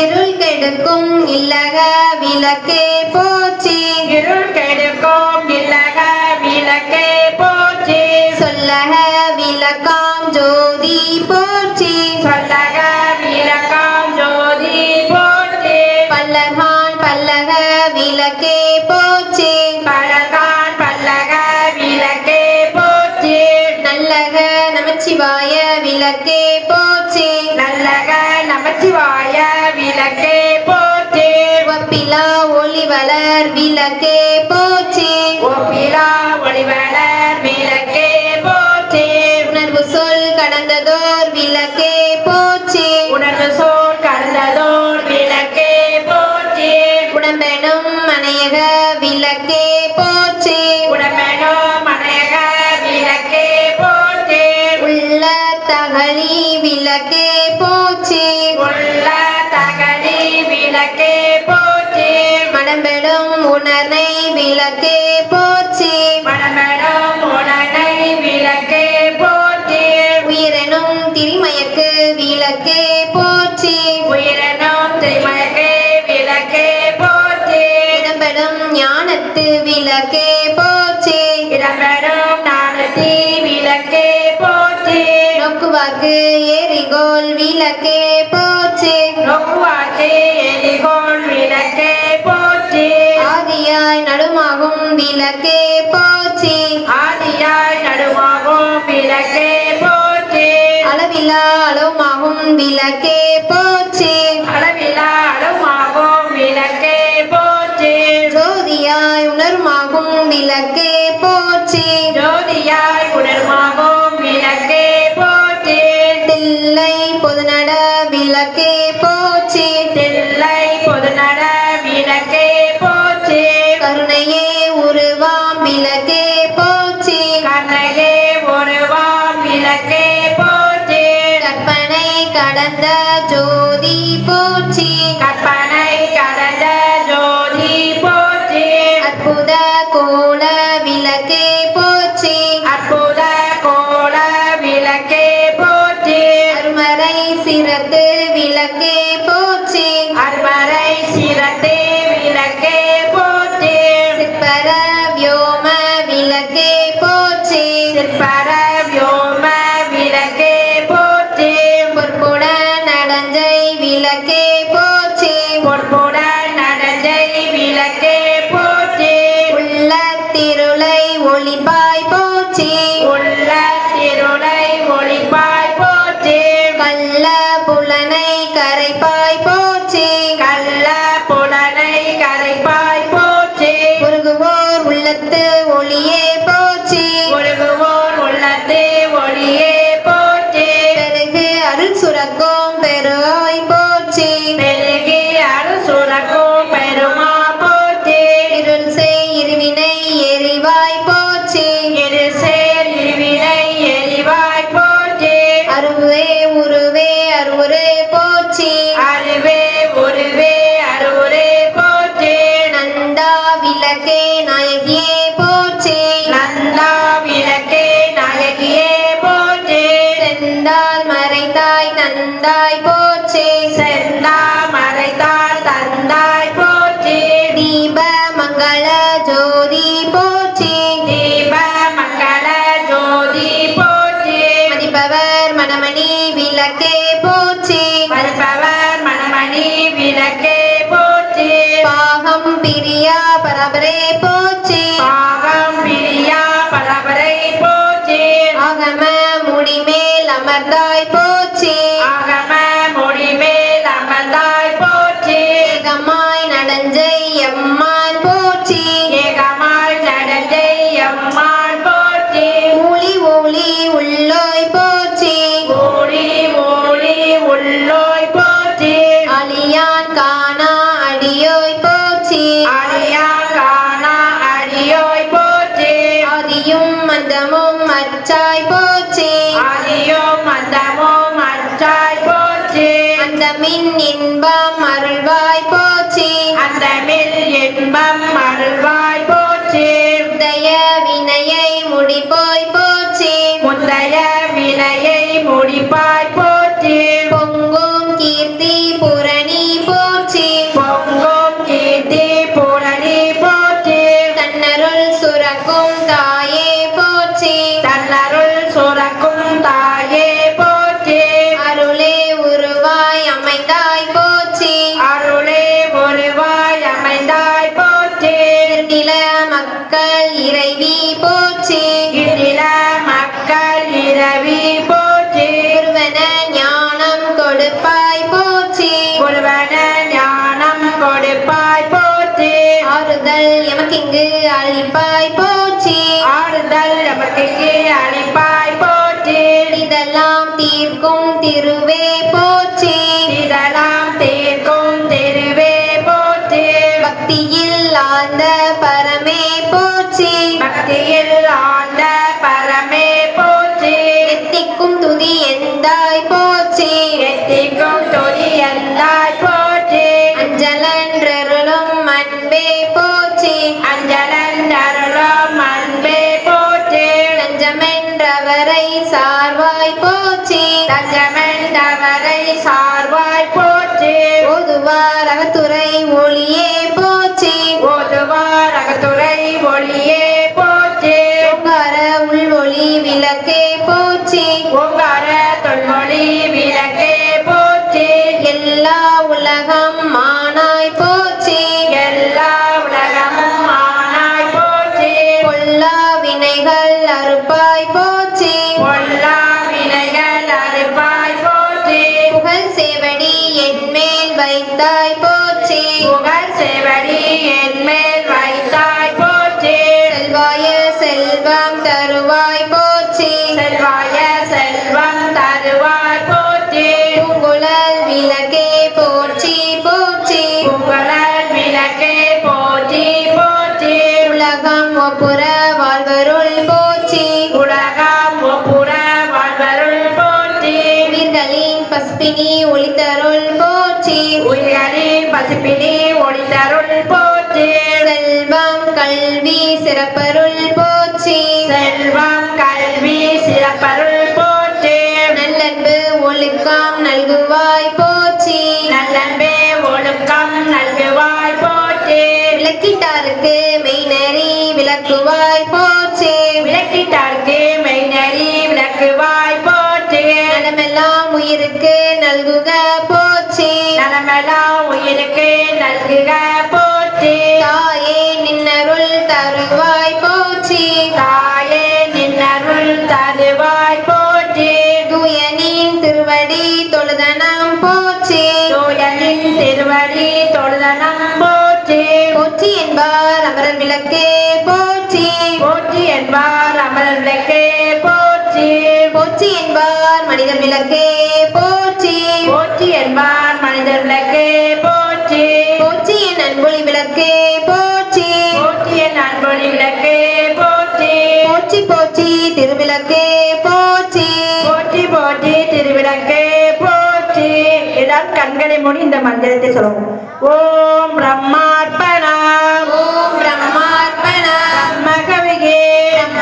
Speaker 2: இருள் கெடுக்கும் இல்லக விளக்கே போற்றி
Speaker 1: இருள் கெடுக்கும் இல்லக விளக்கே போற்றி
Speaker 2: சொல்லக விளக்காம் ஜோதி போற்றி
Speaker 1: சொல்லக விளக்காம் ஜோதி போற்றி
Speaker 2: பல்லகான் பல்லக விளக்கே போற்றி
Speaker 1: பழகான் பல்லக விளக்கே போற்றி
Speaker 2: நல்லக நமச்சிவாய விளக்கே போற்றி
Speaker 1: நல்லக நமச்சிவாய விளக்கே போற்றி
Speaker 2: ஒப்பிலா ஒளிவளர் விளக்கே போற்றி
Speaker 1: ஒப்பிலா ஒளிவளர் விளக்கே போற்றி
Speaker 2: உணர்வு சொல் கடந்ததோர் விளக்கே போற்றி
Speaker 1: உணர்வு சோர் கடந்ததோர் விளக்கே போற்றி
Speaker 2: உடம்பெனும் மனையக விளக்கே போற்றி
Speaker 1: உடம்பெனோ மனையக விளக்கே போற்றி
Speaker 2: உள்ள தகழி விளக்கே போற்றி
Speaker 1: உள்ள தகழி விளக்கே போற்றி
Speaker 2: மடம்பெடும் உணர்னை விளக்கே போற்றி
Speaker 1: மணமெனும் உடனை விளக்கே போற்றி
Speaker 2: உயிரெனும் திரிமயக்கு விளக்கே போற்றி
Speaker 1: உயிரெனும் திருமகே விளக்கே போற்றி
Speaker 2: இடம்பெடும் ஞானத்து விளக்கே போற்றி
Speaker 1: இடம்பெறும் நானதி விளக்கே போற்றி
Speaker 2: நோக்குவார்க்கு ஏரிகோல் விளக்கே போற்றி
Speaker 1: நோக்குவார்க்கு எலிகோள் விளக்கே போற்றி
Speaker 2: ஆதியாய் நடுமாகும் விளக்கே போற்றி.
Speaker 1: ஆதியாய் நடுவாகும் விளக்கே போற்றி.
Speaker 2: அளவிலா அளவுமாகும் விளக்கே போற்றி.
Speaker 1: அளவிலா அளவாகும் விளக்கே போற்றி.
Speaker 2: ஜோதியாய் உணர்மாகும் விளக்கே போற்றி.
Speaker 1: ஜோதியாய் உணர்வாகும் விளக்கே போற்றி.
Speaker 2: தில்லை பொதுநட விளக்கே போற்றி.
Speaker 1: தில்லை பொதுநட விளக்கே போற்றி.
Speaker 2: கருணையே உருவாம் விளக்கே போற்றி.
Speaker 1: கண்ணையே ஒருவாம் விளக்கே போற்றி.
Speaker 2: கற்பனை கடந்த ஜோதி போற்றி.
Speaker 1: கற்பனை கடந்த ஜோதி போற்றி.
Speaker 2: அற்புத கோல விளக்கே போற்றி.
Speaker 1: அற்புத கோல விளக்கே போற்றி.
Speaker 2: அருமறை சிரத்து விளக்கே போற்றி.
Speaker 1: அருமறை சிரத்தே விளக்கே போற்றி.
Speaker 2: சிற்பர வியோம விளக்கே போற்றி.
Speaker 1: சிற்பர வியோம விளக்கே போற்றி.
Speaker 2: பொற்புட நடஞ்சை விளக்கே போற்றி.
Speaker 1: பொற்புடன் நடஞ்சை விளக்கே போற்றி.
Speaker 2: உள்ள திருளை ஒளிபாய் போற்றி.
Speaker 1: உள்ள திருளை ஒளிப்பாய் போற்றி.
Speaker 2: கள்ள புலனை கரைப்பாய் போற்றி.
Speaker 1: கள்ள புலனை கரைப்பாய் போற்றி.
Speaker 2: உருகுவோர் உள்ளத்து ஒளியே போற்றி.
Speaker 1: ஒழுகுவோர் உள்ளத்தே ஒளியே போற்றி.
Speaker 2: பெருகு அருள் சுரக்கும் பெருவாய் போற்றி.
Speaker 1: பெருகி அருசுரக்கும் பெருமா போற்றி.
Speaker 2: இருள் செய் இருவினை எரிவாய் போற்றி.
Speaker 1: இரு சேர் இருவினை எரிவாய் போற்றி.
Speaker 2: அருவே உருவே அருவுரு போற்றி.
Speaker 1: அறிவே உருவே அருவுரே போற்றி.
Speaker 2: நந்தா விளக்கே நாயகியே போற்றி.
Speaker 1: நந்தா விளக்கே நாயகியே போற்றி.
Speaker 2: செந்தால் மறைந்தாய் நந்தாய் போற்றி.
Speaker 1: செந்தா மறைத்தார் தந்தாய் போற்றி.
Speaker 2: தீப மங்கள ஜோதி போற்றி.
Speaker 1: தீப மங்கள ஜோதி போற்றி.
Speaker 2: மதிப்பவர் மணமணி விளக்கே போற்றி.
Speaker 1: மறுப்பவர் மணமணி விளக்கே போற்றி.
Speaker 2: பாகம் பிரியா பரபரே போற்றி.
Speaker 1: பாகம் பிரியா பரபரை போற்றி.
Speaker 2: ஆகம முடிமேல் அமர்ந்தாய் போற்றி.
Speaker 1: ஆகம முடிமேல் அமர்ந்தாய் போற்றி.
Speaker 2: ஏகமாய் நடஞ்சை எம்மான் போற்றி.
Speaker 1: ஏகமாய் நடந்தே எம்மான் போற்றி.
Speaker 2: ஊழி ஊழி உள்ளோய் போற்றி.
Speaker 1: ஊழி ஊழி உள்ளோய் போற்றி.
Speaker 2: அலியான் காணா அடியோய் போற்றி.
Speaker 1: அடியா காணா அடியோய் போற்றி.
Speaker 2: ஆதியும் மந்தமும் அச்சாய் போற்றி.
Speaker 1: ஆதியும் அந்தமும் அச்சாய் போற்றி.
Speaker 2: அந்தமின் இன்பம் அருள்வாய் போற்றி.
Speaker 1: அந்தமில் இன்பம் அருள்வாய் போற்றி.
Speaker 2: உதய வினையை முடிப்போய் போற்றி.
Speaker 1: முந்தைய வினையை முடிப்பாய் போற்றி.
Speaker 2: பொங்கும் கீர்த்தி புரணி போற்றி.
Speaker 1: பொங்கும் கீர்த்தி பூரணி போற்றி.
Speaker 2: தன்னருள் சுரக்கும் தாயே போற்றி.
Speaker 1: தன்னருள் சுரக்கும் தாயே போற்றி.
Speaker 2: அருளே உருவாய் அமைந்தாய் போற்றி.
Speaker 1: அருளே ஒருவாய் அமைந்தாய் போற்றி.
Speaker 2: நில மக்கள் இறைவி போற்றி.
Speaker 1: இதில மக்கள் இரவி போற்றி.
Speaker 2: குருவன ஞானம் கொடுப்பாய் போற்றி.
Speaker 1: குருவன ஞானம் கொடுப்பாய் போற்றி.
Speaker 2: ஆறுதல் எமக்கிங்கு அளிப்பாய் போற்றி.
Speaker 1: ஆறுதல் நமக்கு அளிப்பாய் போற்றி.
Speaker 2: இதெல்லாம் தீர்க்கும் திருவே போற்றி.
Speaker 1: இதெல்லாம் தீர்க்கும் திருவே போற்றி.
Speaker 2: பக்தியில் ஆழ்ந்த பரமே போற்றி.
Speaker 1: பக்தியில் ஆண்ட பரமே போற்றி.
Speaker 2: எத்திக்கும் துதி எந்தாய் போற்றி.
Speaker 1: எத்திக்கும் துதி எந்தாய் போற்றி.
Speaker 2: அஞ்சலன்றருளும் அன்பே போற்றி.
Speaker 1: அஞ்சலன் அருளும் அன்பே போற்றி.
Speaker 2: தஞ்சமென்றவரை சார்வாய் போற்றி.
Speaker 1: தஞ்சமென்றவரை சார்வாய் போற்றி.
Speaker 2: ஓதுவார் அகத்துறை ஒளியே போற்றி.
Speaker 1: ஓதுவார் அகத்துறை ஒளியே போற்றி.
Speaker 2: ஓங்கார உள்வொளி விளக்கே போற்றி.
Speaker 1: ஓங்கார தொல்மொழி விளக்கே போற்றி.
Speaker 2: எல்லா உலகம் மானாய் போற்றி.
Speaker 1: எல்லா உலகமும் ஆனாய் போற்றி.
Speaker 2: செல்வாய செல்வம் தருவாய் போற்றி
Speaker 1: செல்வாய செல்வம் தருவாய் போற்றி
Speaker 2: பூங்குழல் விளக்கே போற்றி போற்றி
Speaker 1: புகழல் விளக்கே போற்றி போற்றி
Speaker 2: உலகம் ஒப்புற வாழ்வருள் போற்றி
Speaker 1: உலகம் ஒப்புற வாழ்வருள் போற்றி
Speaker 2: உயிர்களின் பசுப்பினி ஒளித்தருள் போற்றி
Speaker 1: உயிரின் பசிப்பினி ஒளித்தருள் போற்றி
Speaker 2: செல்வம் கல்வி சிறப்பருள் போற்றி
Speaker 1: செல்வம் கல்வி சிறப்பருள் போற்றி
Speaker 2: நல்லன்பு ஒழுக்கம் நல்குவாய் போற்றி
Speaker 1: நல்லன்பே ஒழுக்கம் நல்குவாய் போற்றி
Speaker 2: விளக்கிட்டாருக்கு மெய்நெறி விளக்குவாய் போற்றி
Speaker 1: விளக்கிட்டார்க்கு மெய்நெறி விளக்குவாய் போற்றி
Speaker 2: நலமெல்லாம் உயிருக்கு நல்குக போற்றி
Speaker 1: நலமெல்லாம் உயிருக்கு நல்குக போற்றி
Speaker 2: தாயே நின்னருள் தருவாய் போற்றி
Speaker 1: தாயே நின்னருள் தருவாய் போற்றி
Speaker 2: தூயனின் திருவடி தொழுதனம் போற்றி
Speaker 1: தூயனின் திருவடி தொழுதனம் போற்றி
Speaker 2: போற்றி என்பார் அமரர் விளக்கே போற்றி
Speaker 1: போற்றி என்பார் அமரர் விளக்கே போற்றி
Speaker 2: போற்றி என்பார் மனிதர் விளக்கே போற்றி
Speaker 1: போற்றி என்பார் மனிதர் விளக்கே போற்றி
Speaker 2: போற்றி என் அன்பொழி விளக்கே போற்றி
Speaker 1: போற்றி என் அன்பொழி விளக்கே போற்றி
Speaker 2: போற்றி போற்றி திருவிளக்கே போற்றி
Speaker 1: போற்றி போற்றி திருவிளக்கே போற்றி. எல்லாரும் கண்களை மூடி இந்த மந்திரத்தை சொல்லுவோம். ஓம் பிரம்மார்ப்பணா
Speaker 2: ஓம் பிரம்மார்ப்பண
Speaker 1: மகவிகே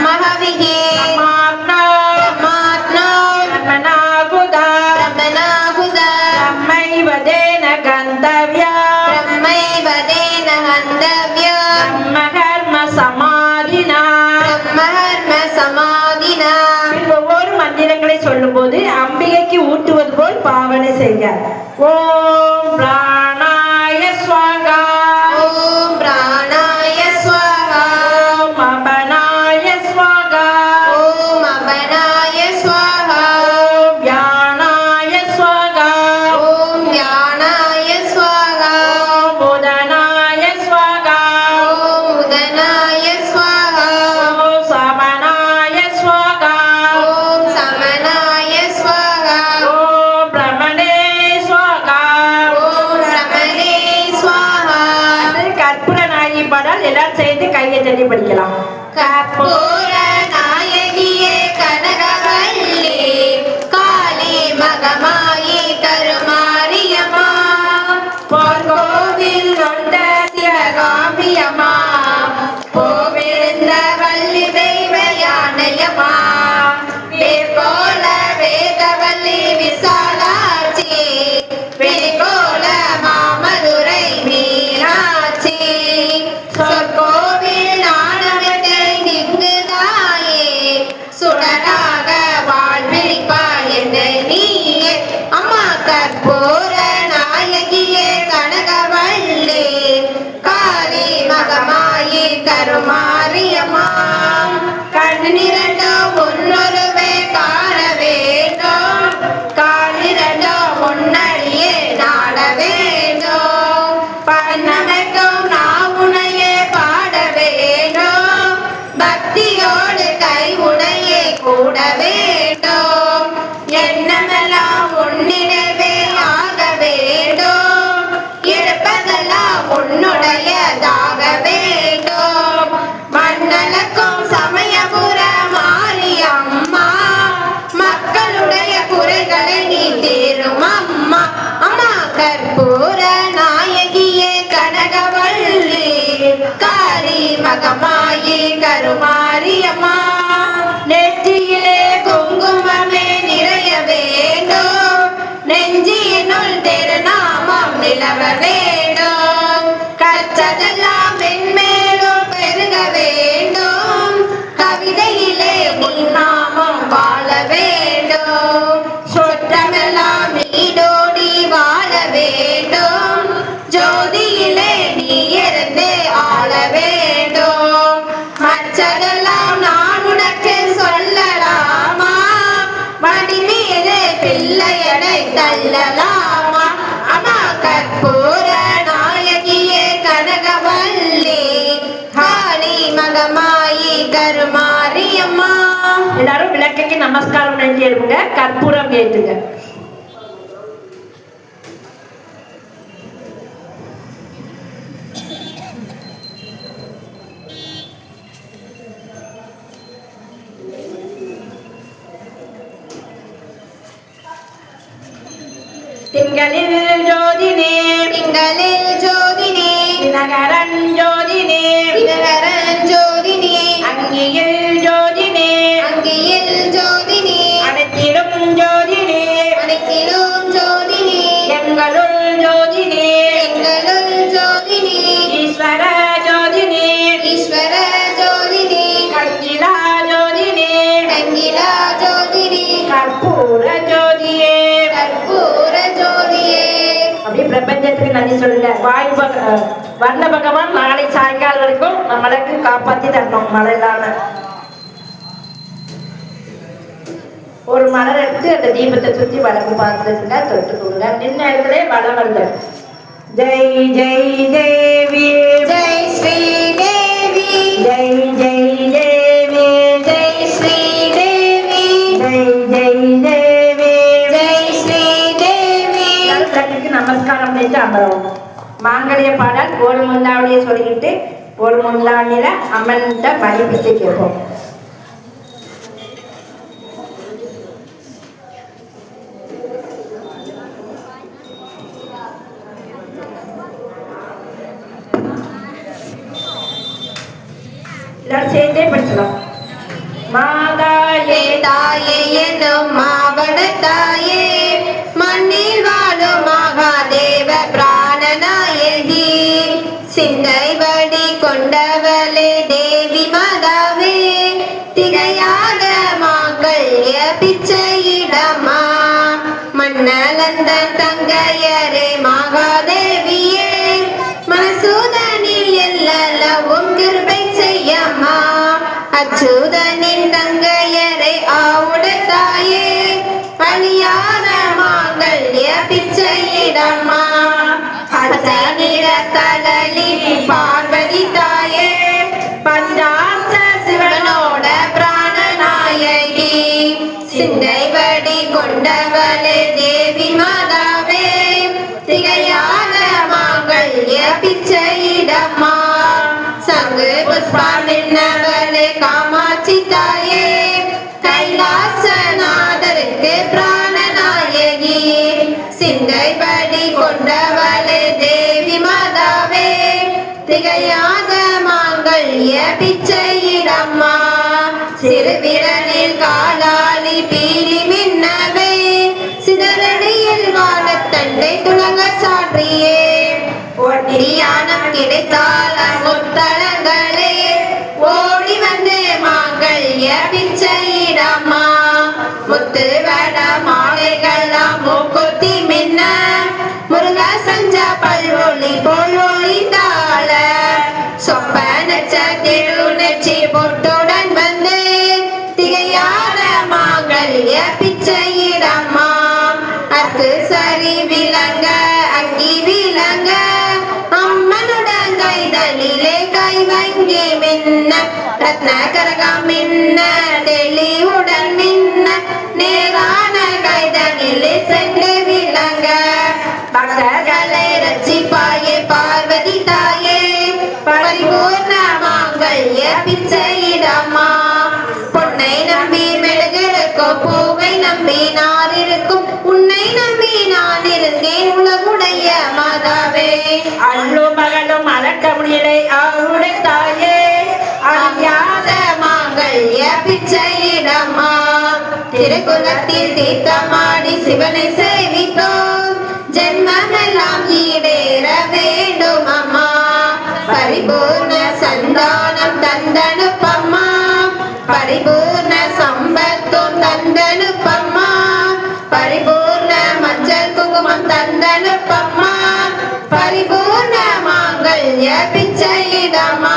Speaker 2: மகவிகே
Speaker 1: பிரம்மார்ப்பணா
Speaker 2: பிரம்மாத்னோ
Speaker 1: பிரம்மனாகுதா
Speaker 2: பிரம்மனாகுத
Speaker 1: பிரம்மைவதேன கந்தவ்யா
Speaker 2: பிரம்மைவதேன ஹந்தவ்ய
Speaker 1: பிரம்மகர்ம சமாதினா.
Speaker 2: பிரம்மஹர்ம சமாதினா.
Speaker 1: ஒவ்வொரு மந்திரங்களை சொல்லும் போது அம்பிகைக்கு ஊட்டுவது போல் பாவனை செய்க. ஓம் பிராணாய ஸ்வாகா
Speaker 2: ஓம் பிராணாய ஸ்வாஹா
Speaker 1: ஓம் அபனாய ஸ்வாகா
Speaker 2: ஓம் அபனாய ஸ்வாஹா
Speaker 1: ஓம் வியானாய ஸ்வாகா
Speaker 2: ஓம் ஞானாய ஸ்வாஹா
Speaker 1: ஓம் உதனாய ஸ்வாகா
Speaker 2: ஓம் உதனாய ஸ்வாஹா
Speaker 1: ஓம் சமனாய ஸ்வாகா
Speaker 2: ஓம் சமனாய ஸ்வாஹா
Speaker 1: ஓம் பிரமணே ஸ்வாகா.
Speaker 2: ஓம் ரமணே ஸ்வாஹா.
Speaker 1: அது கற்பூர நாயகி பாடல் எல்லாரும் சேர்ந்து கையை தட்டி படிக்கலாம்.
Speaker 2: கற்பூர நாயகியே கனகவல்லி காளி மகமாயி கருமாரியம்மா
Speaker 1: பொற்கோவில் கொண்ட சிவகாமியம்மா
Speaker 2: கோவிந்த வள்ளி தெய்வ யானையம்மா வேர்கோல வேதவல்லி விசாலாட்சி வேர்கோல மாமதுரை மீனாட்சி சொற்கோவில் நாணவத்தை நிங்குதாயே சுடராக வாழ்விழிப்பாய் என்னை நீயே அம்மா கற்பூர நாயகியே கனகவள்ளி காளி மகமாயி கருமாரியம்மா கண்ணிரண்டோ முன்னொருவே காண வேண்டும் காலிரண்டோ முன்னடியே நாட வேண்டும் பண்ணமைக்கும் நான் உனையே பாட வேண்டும் பக்தியோடு கை உனையே கூட வேண்டும் எண்ணமெல்லாம் உன்னிடவே ஆக வேண்டும் எடுப்பதெல்லாம் உன்னுடையதாக வேண்டும் மண்ணலக்கும் சமயபுர மாரியம்மா மக்களுடைய குறைகளை நீ தீரும் அம்மா அம்மா கற்பூர நாயகியே கனகவள்ளி காளி மகமாயி கருமாரியம்மா நெற்றியிலே குங்குமமே நிறைய வேண்டும் நெஞ்சினுள் திருநாமம் நிலவ வேண்டும் கற்றதெல்லாம் மென்மேலும் பெருக வேண்டும் கவிதையிலே உன் நாமம் வாழ வேண்டும் சொற்றமெல்லாம் நீடோடி வாழ வேண்டும் ஜோதியிலே நீ இருந்து ஆள வேண்டும் மற்றதெல்லாம் நான் உனக்கு சொல்லலாமா மடி மீது பிள்ளையனை தள்ளலாமா அம்மா கற்பூர நாயகியே கனகவல்லி காளி மகமாயி கருமாரி அம்மா.
Speaker 1: எல்லாரும் விளக்குக்கு நமஸ்காரம் பண்ணி எழுப்புங்க, கற்பூரம் ஏற்றுங்க. திங்களில் ஜோதினே
Speaker 2: திங்களில் ஜோதினே
Speaker 1: தினகரன் ஜோதினே
Speaker 2: தினகரன் ஜோதினே
Speaker 1: அங்கியில் ஜோதினே
Speaker 2: அங்கியில் ஜோதினே
Speaker 1: அனைத்திலும் ஜோதினே
Speaker 2: அனைத்திலும் ஜோதினே
Speaker 1: எங்களுள் ஜோதினே
Speaker 2: எங்களுள் ஜோதினே
Speaker 1: ஈஸ்வர ஜோதினே
Speaker 2: ஈஸ்வர ஜோதினே
Speaker 1: கங்கிலா ஜோதினே
Speaker 2: கங்கிலா ஜோதினே
Speaker 1: கற்பூர ஜோதியே
Speaker 2: கற்பூர ஜோதியே.
Speaker 1: அப்படியே பிரபஞ்சத்துக்கு நன்றி சொல்லுங்க. வர்ண பகவான் நாளை சாயங்காலம் வரைக்கும் நம்மளுக்கு காப்பாத்தி தரணும். மழை இல்லாம ஒரு மலர் எடுத்து அந்த தீபத்தை சுத்தி வளர்ந்து பார்த்துருங்க, தொட்டுக்கோங்க. நின்ன இடத்துல வளம் வந்து ஜெய் ஜெய் தேவி
Speaker 2: ஜெய் ஸ்ரீ தேவி
Speaker 1: ஜெய் ஜெய் தேவி
Speaker 2: ஜெய் ஸ்ரீ தேவி
Speaker 1: ஜெய் ஜெய் தேவி
Speaker 2: ஜெய் ஸ்ரீ தேவி.
Speaker 1: கண்ணுக்கு நமஸ்காரம் பண்ணிட்டு அமரவும். மாங்கல்ய பாடல் ஒரு முந்தாவளியை சொல்லிக்கிட்டு ஒரு முந்தாவளியில அமர்ந்த மதிப்பிட்டு கேட்போம். எல்லாரும் சேர்ந்தே படிச்சலாம். மாதாயே
Speaker 2: தாயே என்னும் மாவட தாயே, மண்ணில் வாழும் மகாதேவ பிராணநாயகி, சிந்தை வடி கொண்டவளே தேவி மாதாவே, திகையாத மாங்கல்ய பிச்சையிடமா, மன்னலந்தன் தங்கையரே மகாதேவியே, மனசூதனில் எல்லவும் கிருபை செய்யம்மா, அச்சுதனின் தங்கையரை ஆவுட தாயே, அழியாத மாங்கல்ய பிச்சையிடம்மா, அச்சை நிற தலலி பார்வதி தாயே, பஞ்சாட்ச சிவனோட பிராணநாயகி, சிந்தை வடி கொண்டவளே தேவி மாதாவே, திகையாத மாங்கல்ய பிச்சையிடம்மா, சங்கு புஷ்பம் நின்னவளே காமாட்சி தாயே, கைலாசநாதருக்கு பிராணநாயகி, சிந்தை படி கொண்டவளே தேவி மாதாவே, திகையாத மாங்கல்ய பிச்சையிடம்மா, சிறு விரலில் காலாளி பீலி மின்னவே, சிதறடியில் வானத்தண்டை துலங்க சாற்றியே, ஒட்டியானம் கிடைத்தால முத்தளங்களே, ஓடி வந்து மாங்கல்ய பிச்சையிடம்மா, முத்து வட மாலைகள்லாம் மூக்குத்தி மின்ன, முருக சஞ்ச பல்வொளி போல் ஒளிந்தாள, சொப்பனச்ச திருநெச்சி பொட்டுடன் வந்து, திகையாத மாங்கல்ய பிச்சையிடம்மா, அக்கு சரி விளங்க அங்கி விளங்க, அம்மனுடன் கைதலிலே கைவங்கி மின்ன, ரத்ன கரகம் மின்ன தெளிவுடன் மின்ன, நேரான கைதலிலே சென்று விளங்க, பக்தர்களை ரட்சிப்பாயே பார்வதி தாயே, பரிபூர்ண மாங்கல்ய பிச்சையிடம்மா, பொன்னை நம்பி மெழுகிருக்கும் பூவை நம்பி நான் இருக்கும், உன்னை நம்பி நான் இருந்தேன் உலகுடைய மாதாவே,
Speaker 1: அள்ளும் மகளும் அடக்க முடியலை அவருடைய தாயே,
Speaker 2: அழியாத மாங்கல்ய பிச்சையிடம்மா, திருக்குலத்தில் தீர்த்தமாடி சிவனை சேவித்தோம், ஜென்மமெல்லாம் ஈடேற வேண்டும் அம்மா, பரிபூர்ண சந்தானம் தந்தனுப்பம்மா, பரிபூர்ண சம்பத்தும் தந்தனுப்பம்மா, பரிபூர்ண மஞ்சள் குங்குமம் தந்தனுப்பம்மா, பரிபூர்ண மாங்கல்ய பிச்சையிடம்மா,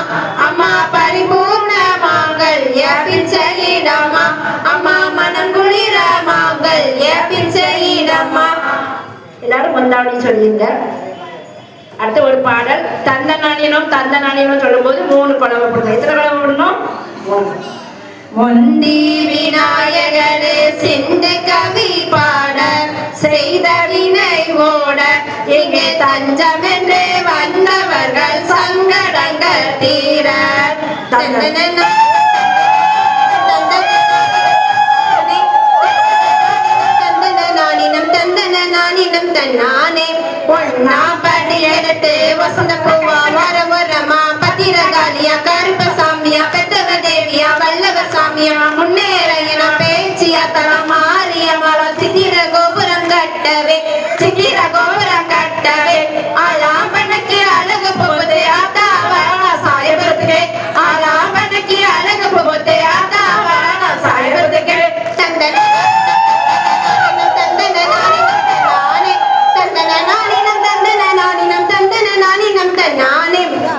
Speaker 2: அம்மா பரிபூர்ண மாங்கல்ய பிச்சையிடம்மா, அம்மா மனம் குளிர மாங்கல்ய பிச்சையிடம்மா.
Speaker 1: எல்லாரும் முந்தாவளி சொல்லிங்க. அடுத்து ஒரு பாடல் தந்த நாணியனும் சொல்லும் போது 3 குழம்பு போடணும். எத்தனை குழம்பு போடணும்?
Speaker 2: முந்தி விநாயகரே சிந்து கவி பாட செய்த வினை ஓட இங்கே தஞ்சம் என்று வந்தவர்கள் சங்கடங்கள் தீர நானினம் தன்னானே ஒன்னா படி எடுத்து வசந்த பூவா வர வரமா பத்திரகாளியா கருப்பசாமியா பெத்தவ தேவியா வல்லவ சாமியா முன்னேற என பேச்சியா தரம் மாரியம்மாளா சித்திர கோபுரம் கட்டவே சித்திர கோபுரம் கட்டவே ஆலாம்பனுக்கு அழகு போகுது ஆத்தா வரணா சாயபுரத்துக்கு ஆலாம்பனுக்கு அழகு போகுது ஆத்தா வரணா சாயபுரத்துக்கு தந்தன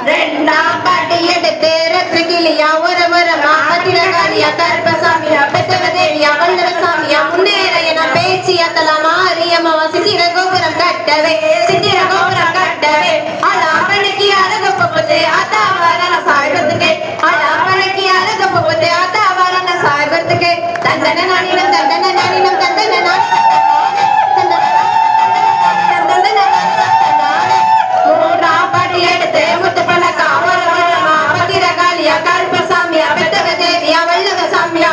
Speaker 2: ரெண்டாம் பாட்டி எடுத்து ரத்ன கிளியா ஒரு வரமா பத்திரகாளியா கருப்பசாமியா பெத்தவ தேவியா வல்லவ சாமியா முன்னேற என பேச்சியா தலா மாரியம்மா சித்திர கோபுரம் கட்டவே சித்திர கோபுரம் கட்டவே அலாம்பனுக்கு அழகு போகுது ஆத்தா வரண சாய்பத்துக்கு அலாம்பனுக்கு அழகு போகுது ஆத்தா வரண சாய்பத்துக்கு தந்தன நானினம் தந்தன நானினம் தந்தன நானினம் வல்லவ சாமியா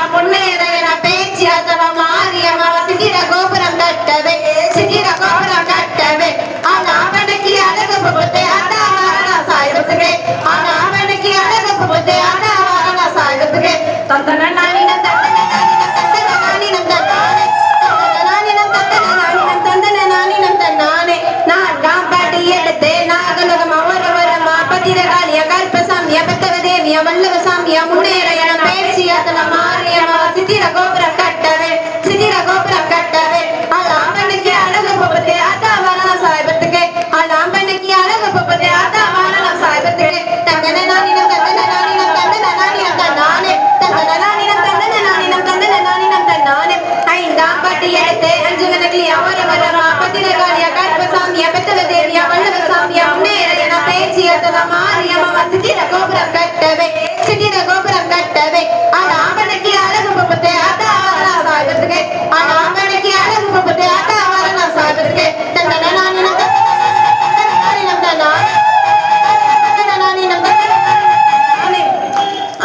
Speaker 2: முன்னேற என பேச்சியா தல மாரியம்மா சித்திர கோபுரம் கட்டவே சித்திர கோபுரம் கட்டவே அலாம்பனுக்கு அழகு போகுது ஆத்தா வரண சாய்பத்துக்கு அலாம்பனுக்கு அழகு போகுது ஆத்தா வரண சாய்பத்துக்கு தந்தன நானினம் தந்தன நானினம் தந்தன நானினம் தன்னானே தந்தன நானினம் தந்தன நானினம் தந்தன நானினம் தன்னானே ஐந்தாம் பாட்டி எடுத்து அஞ்சு கணக்கிலியா ஒரு வரமா பத்திரகாளியா கருப்பசாமியா பெத்தவ தேவியா வல்லவ சாமியா முன்னேற என பேச்சியா தல மாரியம்மா சித்திர கோபுரம் கட்டவே சித்திர கோபுரம் கட்டவே அலாம்பனுக்கு அழகு போகுது ஆத்தா வரண சாய்பத்துக்கு அலாம்பனுக்கு அழகு போகுது ஆத்தா வரண சாய்பத்துக்கு தந்தன நானினம் தந்தன நானினம் தன்னானே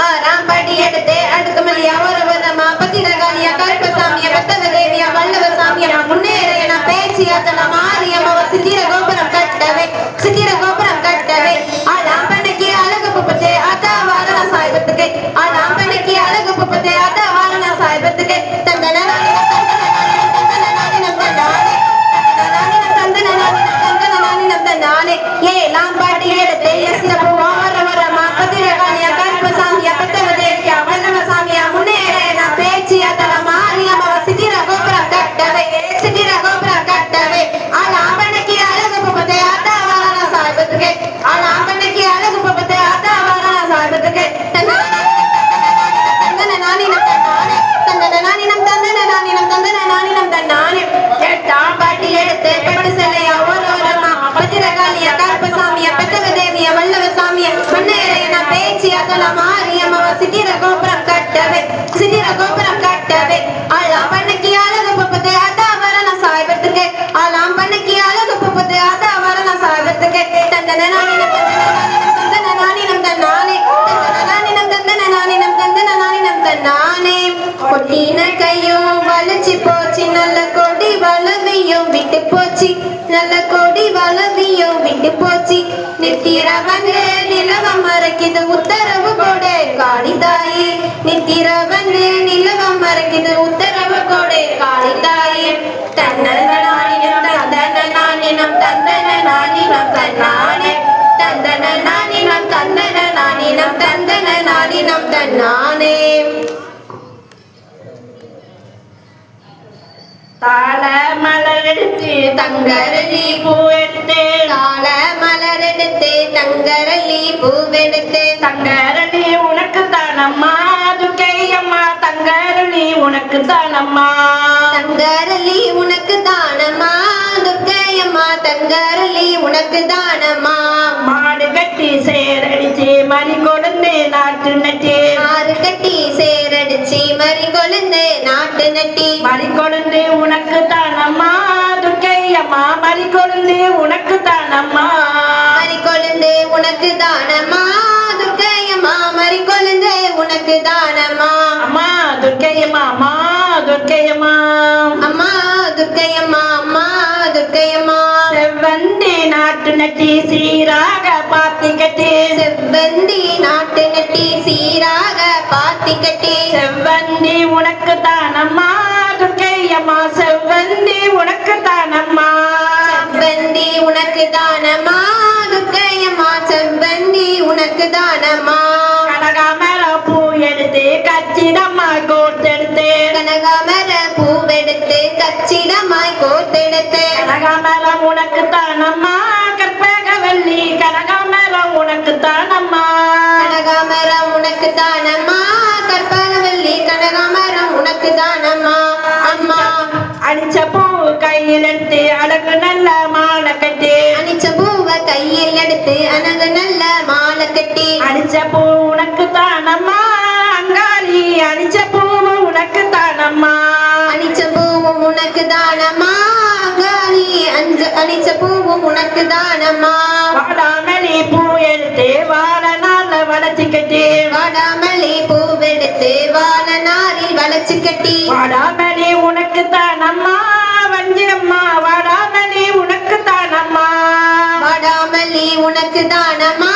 Speaker 2: ஆறாம் பாட்டி எடுத்து அடுக்குமல்லியா ஒரு வரமா பத்திரகாளியா கருப்பசாமியா பெத்தவ தேவியா வல்லவ சாமியா முன்னேற என பேச்சியா தல மாரியம்மா சித்திர கோபுரம் கட்டவே சித்திர கோபுரம் கட்டவே அலாம்பனுக்கு அழகு போகுது ஆத்தா வரண சாய்பத்துக்கு அலாம்பனுக்கு அழகு போகுது ஆத்தா வரண சாய்பத்துக்கு தந்தன நானினம் தந்தன நானினம் தன்னானே தந்தன நானினம் தன்னானே ஏழாம் பாட்டி எடுத்து எஸ்ன பூவா வர வரமா பத்திரகாளியா கருப்பசாமியா பெத்தவ தேவியா வல்லவ சாமியா முன்னேற என பேச்சியா தல மாரியம்மா சித்திர கோபுரம் கட்டவே சித்திர கோபுரம் கட்டவே அலாம்பனுக்கு அழகு போகுது ஆத்தா வரண சாய்பத்துக்கு அலாம்பனுக்கு அழகு போகுது ஆத்தா வரண சாய்பத்துக்கு தந்தன நானினம் தன்னானே தந்தன நானினம் தந்தன நானினம் தந்தன நானினம் தன்னானே எட்டாம் பாட்டி எடுத்து பெட்டு செல்லையா ஒரு வரமா பத்திரகாளியா கருப்பசாமியா பெத்தவ தேவியா வல்லவ சாமியா முன்னேற என பேச்சியா தல மாரியம்மா சித்திர கோபுரம் கட்டவே சித்திர கோபுரம் கட்டவே அலாம்பனுக்கு அழகு போகுது ஆத்தா வரண சாய்பத்துக்கு அலாம்பனுக்கு அழகு போகுது ஆத்தா வரண சாய்பத்துக்கு தந்தன நானினம் தந்தன நானினம் தன்னானே தந்தன நானினம் தந்தன நானினம் தந்தன நானினம் தன்னானே கொட்டின கையும் வளைச்சு போச்சு நல்ல கொடி வளவியும் விட்டு போச்சு நல்ல கொடி வளவியும் விட்டு போச்சு நித்திர வந்து நிலவம் மறைக்குது உத்தரவு கொடை காளி தாயே நித்திர வந்து நிலவம் மறைக்குது உத்தரவு கொடை காளி தாயே தந்தன நானினம் தந்தன நானினம் தந்தன நானினம் தன்னானே தந்தன நானினம் தந்தன நானினம் தந்தன நானினம் தன்னானே
Speaker 1: தாள மலர் எடுத்து தங்கரளி பூ எடுத்து
Speaker 2: தாள மலர் எடுத்து தங்கரளி பூவெடுத்து
Speaker 1: தங்கரளி உனக்கு தானம்மா துர்க்கையம்மா தங்கரளி உனக்கு தானம்மா
Speaker 2: தங்கரளி உனக்கு தானம்மா துர்க்கையம்மா தங்கரளி உனக்கு தானம்மா
Speaker 1: மாடு கட்டி சேரடிச்சு மணி கொடுத்து நாட்டு நட்டு
Speaker 2: ஆறு கட்டி மறிகொழுந்து நாட்டு நட்டி
Speaker 1: மறிகொழுந்து உனக்கு தானம்மா துர்க்கை அம்மா மறிகொழுந்து உனக்கு தானம்மா
Speaker 2: மறிகொழுந்து உனக்கு தானம்மா துர்க்கையம்மா மறிகொழுந்து உனக்கு தானம்மா
Speaker 1: அம்மா துர்க்கை அம்மா அம்மா துர்க்கை அம்மா
Speaker 2: அம்மா துர்க்கையம்மா அம்மா துர்க்கையம்மா
Speaker 1: செவ்வந்தி நாட்டு நட்டி சீராக பாத்தி கட்டி
Speaker 2: செவ்வந்தி நாட்டு நட்டி சீராக பாத்தி கட்டி
Speaker 1: செவ்வந்தி உனக்கு தானம்மா துர்க்கை அம்மா செவ்வந்தி உனக்கு தானம்மா
Speaker 2: செவ்வந்தி உனக்கு தானம்மா துர்க்கையம்மா செவ்வந்தி உனக்கு தானம்மா
Speaker 1: கனகாமர பூ எடுத்து கச்சிதம்மாய் கோர்த்தெடுத்து
Speaker 2: கனகாமர பூவெடுத்து கச்சிதமாய் கோர்த்தெடுத்து
Speaker 1: கனகாமரம் உனக்கு தானம்மா கற்பகவல்லி கனகாமரம் உனக்கு தானம்மா
Speaker 2: கனகாமரம் உனக்கு தானம்மா கற்பகவல்லி கனகாமரம் உனக்கு தானம்மா அம்மா
Speaker 1: அடிச்ச பூ கையில் எடுத்து அழகு நல்ல மாலை கட்டி
Speaker 2: அணிச்ச பூவை கையில் எடுத்து அனகு நல்ல மாலை கட்டி
Speaker 1: அடிச்ச பூ உனக்கு தானம்மா அங்காளி அடிச்ச பூ உனக்கு தானம்மா
Speaker 2: அணிச்ச பூவும் உனக்கு தானம்மா அங்காளி அணிச்ச பூவும் உனக்கு தானம்மா
Speaker 1: வாடாமலி பூ எடுத்து வாழ நாள வளர்ச்சி கட்டி
Speaker 2: வாடாமல்லி பூவெடுத்து வாழ நாரில் வளைச்சு கட்டி
Speaker 1: வாடாமலி உனக்கு தானம்மா வஞ்சியம்மா வாடாமலி உனக்கு தானம்மா
Speaker 2: வாடாமல்லி உனக்கு தானம்மா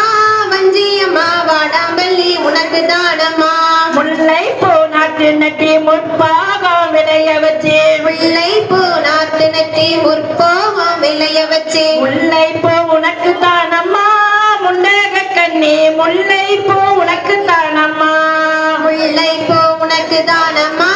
Speaker 2: வஞ்சியம்மா வாடாமல்லி உனக்கு தானம்மா
Speaker 1: முல்லை பூ நாட்டு நட்டி முற்பாகம் விளைய வச்சு
Speaker 2: முல்லை பூ நாட்டு நட்டி முற்போகம் விளைய வச்சு
Speaker 1: முல்லை பூ உனக்கு தானம்மா முண்டக கண்ணி முல்லை பூ உனக்கு தானம்மா
Speaker 2: முல்லை பூ உனக்கு தானம்மா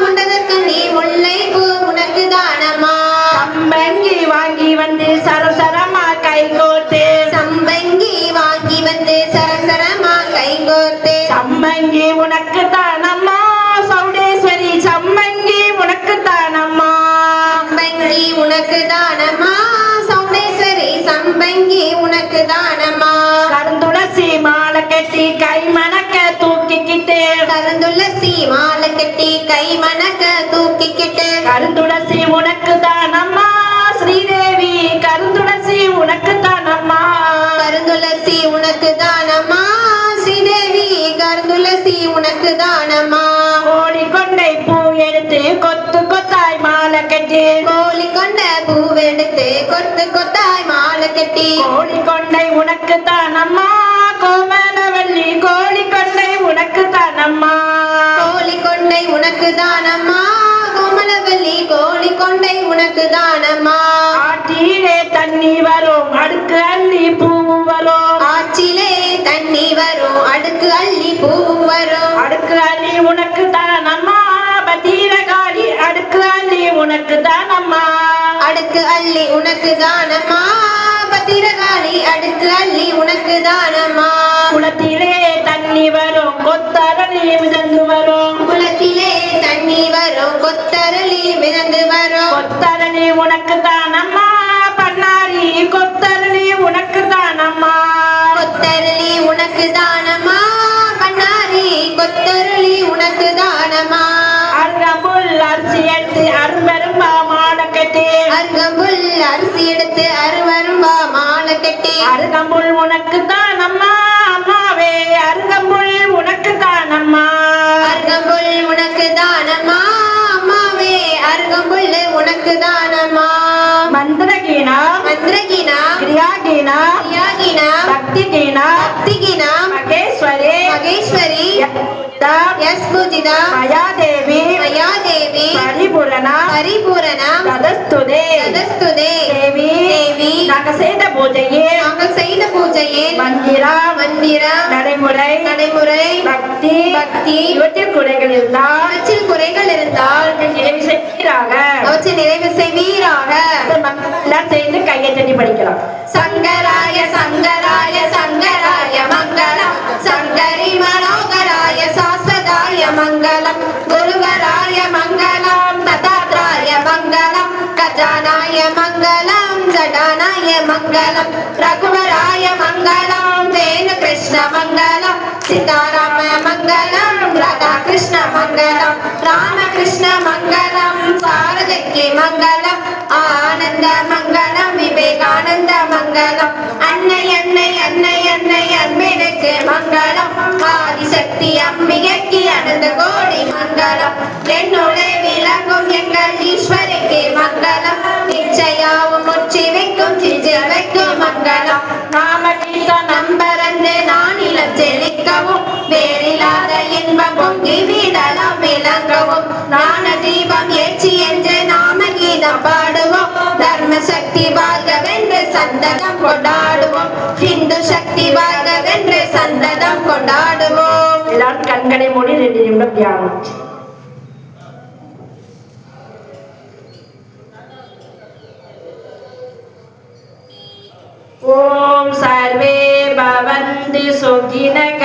Speaker 2: முண்டகக்கண்ணி முல்லை பூ உனக்கு தானம்மா
Speaker 1: சம்பங்கி வாங்கி வந்து சரசரமா கை கோர்த்து
Speaker 2: சம்பங்கி வாங்கி வந்து சரசரமா கைகோர்த்து
Speaker 1: சம்பங்கி உனக்கு தானம்மா சௌடேஸ்வரி சம்பங்கி உனக்கு தானம்மா
Speaker 2: சம்பங்கி உனக்கு தானம்மா சௌடேஸ்வரி சம்பங்கி உனக்கு தானம்மா
Speaker 1: கருந்துளசி மாலை கட்டி கை மணக்க தூக்கிக்கிட்டு
Speaker 2: கருந்துளசி மாலை கட்டி கை மணக்க தூக்கிக்கிட்டு
Speaker 1: கருந்துளசி உனக்கு தானம்மா ஸ்ரீதேவி கருந்துளசி உனக்கு தானம்மா
Speaker 2: கருந்துளசி உனக்கு தானம்மா ஸ்ரீதேவி கருந்துளசி உனக்கு தானம்மா
Speaker 1: கோழி கொண்டை பூ எடுத்து கொத்து கொத்தாய் மாலை கட்டி
Speaker 2: கோழி கொண்ட பூவெடுத்து கொத்து கொத்தாய் மாலை கட்டி
Speaker 1: கோழி கொண்டை உனக்கு தானம்மா கோமலவல்லி கோழி கொண்டை உனக்கு தானம்மா
Speaker 2: கோழி கொண்டை உனக்கு தானம்மா கோமலவல்லி கோழி கொண்டை உனக்கு தானம்மா
Speaker 1: ஆற்றிலே தண்ணி வரும் அடுக்கு அள்ளி பூவும் வரும்
Speaker 2: ஆற்றிலே தண்ணி வரும் அடுக்கு அள்ளி பூவும் வரும்
Speaker 1: அடுக்கு அள்ளி உனக்கு தானம்மா பத்திரகாளி அடுக்கு அள்ளி உனக்கு தானம்மா
Speaker 2: அடுக்கு அள்ளி உனக்கு தானம்மா பத்திரகாளி அடுக்கு அள்ளி உனக்கு தானம்மா
Speaker 1: குளத்திலே தண்ணி வரும் கொத்தரளி மிதந்து வரும்
Speaker 2: குளத்திலே தண்ணி வரும் கொத்தரளி மிதந்து வரும்
Speaker 1: கொத்தரளி உனக்கு தானம்மா பண்ணாரி கொத்தரளி உனக்கு தானம்மா
Speaker 2: கொத்தரளி உனக்கு தானம்மா பண்ணாரி கொத்தரளி உனக்கு தானம்மா
Speaker 1: அருகம்புல் அரிசி எடுத்து அரும்பெரும்பா மாலை கட்டி
Speaker 2: அருகம்புல் அரிசி எடுத்து அருவரும்பா மாலை கட்டி
Speaker 1: அருகம்புல் உனக்கு தானம்மா அம்மாவே அருகம்புல் உனக்கு தானம்மா
Speaker 2: அருகம்புல் உனக்கு தானம்மா அம்மாவே அருகம்புல் உனக்கு தானம்மா
Speaker 1: மந்திரகீனா
Speaker 2: மந்திரகினா
Speaker 1: கிரியாகீனா
Speaker 2: யாகினா
Speaker 1: பக்திகீனா
Speaker 2: பக்திகினா
Speaker 1: மகேஸ்வரி
Speaker 2: மகேஸ்வரி எஸ் பூஜிதா
Speaker 1: மயாதேவி
Speaker 2: மயாதேவி
Speaker 1: பரிபூரணா
Speaker 2: பரிபூரணா
Speaker 1: ததஸ்துதே
Speaker 2: ததஸ்துதே
Speaker 1: தேவி
Speaker 2: தேவி
Speaker 1: நாங்கள் செய்த பூஜையே
Speaker 2: நாங்கள் செய்த பூஜையே
Speaker 1: மந்திரம்
Speaker 2: மந்திரம்
Speaker 1: நடைமுறை
Speaker 2: நடைமுறை
Speaker 1: பக்தி
Speaker 2: பக்தி
Speaker 1: இவற்றில் குறைகள் இருந்தால்
Speaker 2: அவற்றில் குறைகள் இருந்தால்
Speaker 1: நிறைவு செய்வீராக
Speaker 2: அவற்றை நிறைவு செய்வீராக
Speaker 1: எல்லாம் சேர்ந்து கையை தட்டி படிக்கலாம்
Speaker 2: சங்கராய சங்கராய சங்கராய மங்களம் சங்கரி மனோகராய சாஸ்வதாய மங்களம் குருவராய மங்களம் ததாத்ராய மங்களம் கஜானாய மங்களம் ஜடானாய மங்களம் ரகுவராய மங்களம் வேணு கிருஷ்ண மங்களம் சீதாராம மங்களம் ராதா கிருஷ்ண மங்களம் கிருஷ்ண மங்களம் சாரதைக்கு மங்களம் ஆனந்த மங்களம் விவேகானந்த மங்களம் அன்னை அன்னை அன்னை அன்னை அன்பினுக்கு மங்களம் ஆதிசக்தி அம்பிகைக்கு அனந்த கோடி மங்களம் என்னுடைய விளங்கும் எங்கள் ஈஸ்வரிக்கு மங்களம் நிச்சயாவும் முற்றி வைக்கும் சிஞ்சு வைக்கும் மங்களம் நாம கீதம் நம்பரந்து நானிலம் செழிக்கவும் வேறில்லாத இன்பம் பொங்கி வீடலாம் விளங்கவும் ஞான தீபம் ஏற்றி என்று நாம கீதம் பாடுவோம் தர்ம சக்தி வாழ்கவென்று சந்ததம் கொண்டாடுவோம் ஹிந்து சக்தி வாழ்கவென்று சந்ததம் கொண்டாடுவோம்.
Speaker 1: எல்லாரும் கண்களை மூடி 2 நிமிடம் தியானம். ஓம் சர்வே பவந்து சுகினக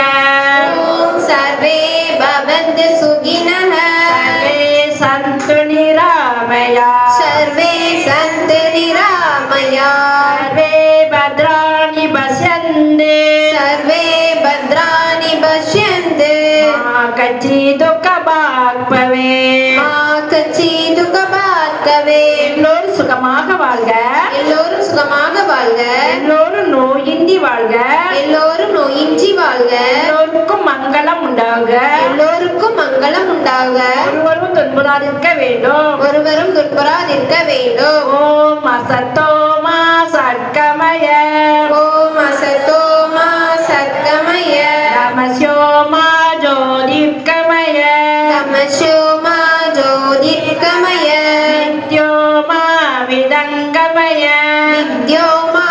Speaker 2: ஓம் சர்வே பவந்து சுகினஹ
Speaker 1: சர்வே சந்து நிராமயா
Speaker 2: சர்வே சந்து நிராமயா
Speaker 1: சர்வே பத்ராணி பஷ்யந்து
Speaker 2: சர்வே பத்ராணி பஷ்யந்து
Speaker 1: கச்சி துக்க பாக்பவே
Speaker 2: கச்சி துக்க பார்க்கவே
Speaker 1: எல்லோரும் சுகமாக வாழ்க
Speaker 2: எல்லோரும் சுகமாக வாழ்க
Speaker 1: எல்லோரும் நோயின்றி வாழ்க
Speaker 2: எல்லோரும் நோயின்றி வாழ்க
Speaker 1: எல்லோருக்கும் மங்களம் உண்டாக
Speaker 2: எல்லோருக்கும் மங்களம் உண்டாக
Speaker 1: ஒருவரும் துன்புறாதிருக்க வேண்டும்
Speaker 2: ஒருவரும் துன்புறாதிருக்க வேண்டும்.
Speaker 1: ஓம் அசத்தோமா சர்க்கமய
Speaker 2: ஓம் அசதோமா சத்கமய
Speaker 1: நமஸ்யோமா ஜோதிர்கமய
Speaker 2: நமசியோமா ஜோதிர்கமய
Speaker 1: நித்யோமா விதங்கமய
Speaker 2: வித்யோமா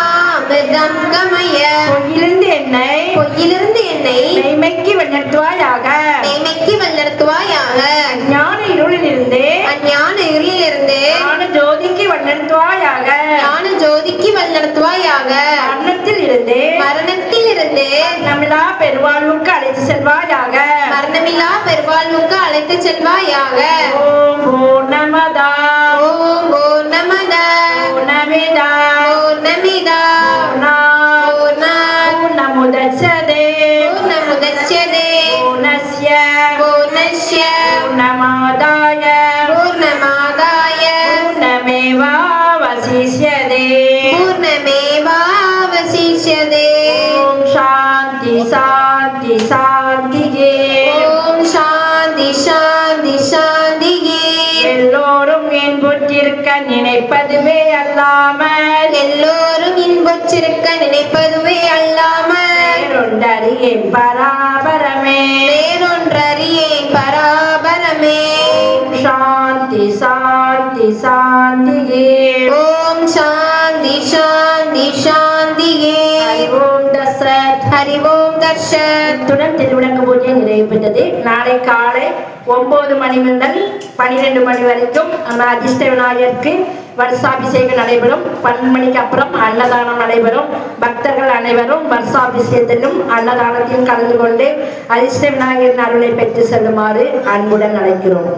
Speaker 2: மிருதங்கமய
Speaker 1: பொய்யிலிருந்து என்னை
Speaker 2: பொய்யிலிருந்து என்னை
Speaker 1: மெய்மைக்கு வழிநடத்துவாயாக
Speaker 2: மேய்மைக்கு வழிநடத்துவாயாக
Speaker 1: ஞான இருளிலிருந்து
Speaker 2: அஞ்ஞான இருளிலிருந்து
Speaker 1: ஞான ஜோதிக்கு வழிநடத்துவாயாக
Speaker 2: ஞான ஜோதிக்கு வழிநடத்துவாயாக
Speaker 1: மரணத்தில் இருந்து
Speaker 2: மரணத்தில் இருந்து
Speaker 1: நம்மளா பெருவாழ்வுக்கு அழைத்து செல்வாயாக
Speaker 2: மரணமில்லா பெருவாழ்வுக்கு அழைத்து செல்வாயாக.
Speaker 1: ஓம் பூர்ணமதா
Speaker 2: ஓம் பூர்ணமத
Speaker 1: பூர்ணமிதா
Speaker 2: பூர்ணமிதா பூர்ணாத்
Speaker 1: பூர்ணமுதச்சதே
Speaker 2: பூர்ணமுதச்யதே
Speaker 1: பூர்ணஸ்ய
Speaker 2: பூர்ணஸ்ய
Speaker 1: பூர்ணமாதாய
Speaker 2: பூர்ணமாதாய
Speaker 1: பூர்ணமேவாவசிஷ்யதே
Speaker 2: பூர்ணமேவாவசிஷ்யதே.
Speaker 1: ஓம் சாந்தி சாந்தி சாந்தியே
Speaker 2: ஓம் சாந்தி சாந்தி சாந்தியே.
Speaker 1: எல்லோரும் இன்புற்றிருக்க நினைப்பதுவே அல்லாமல்
Speaker 2: எல்லோரும் இன்புற்றிருக்க நினைப்பதுவே அல்லாமல்
Speaker 1: வேறொன்றறியேன் பராபரமே
Speaker 2: வேறொன்றறியேன் பராபரமே.
Speaker 1: ஓம் சாந்தி சாந்தி சாந்தியே
Speaker 2: ஓம் சாந்தி சாந்தி சாந்தியே.
Speaker 1: ஓம் தசத்
Speaker 2: ஹரி ஓம் தர்ஷத்.
Speaker 1: இத்துடன் திருவிளக்கு பூஜை நிறைவு பெற்றது. நாளை காலை 9 மணி முதல் 12 மணி வரைக்கும் அந்த அதிர்ஷ்ட விநாயகருக்கு வருஷாபிஷேகம் நடைபெறும். 12 மணிக்கு அப்புறம் அன்னதானம் நடைபெறும். பக்தர்கள் அனைவரும் வருஷாபிஷேகத்திலும் அன்னதானத்திலும் கலந்து கொண்டு அதிர்ஷ்ட விநாயகரின் அருளை பெற்று செல்லுமாறு அன்புடன் அழைக்கிறோம்.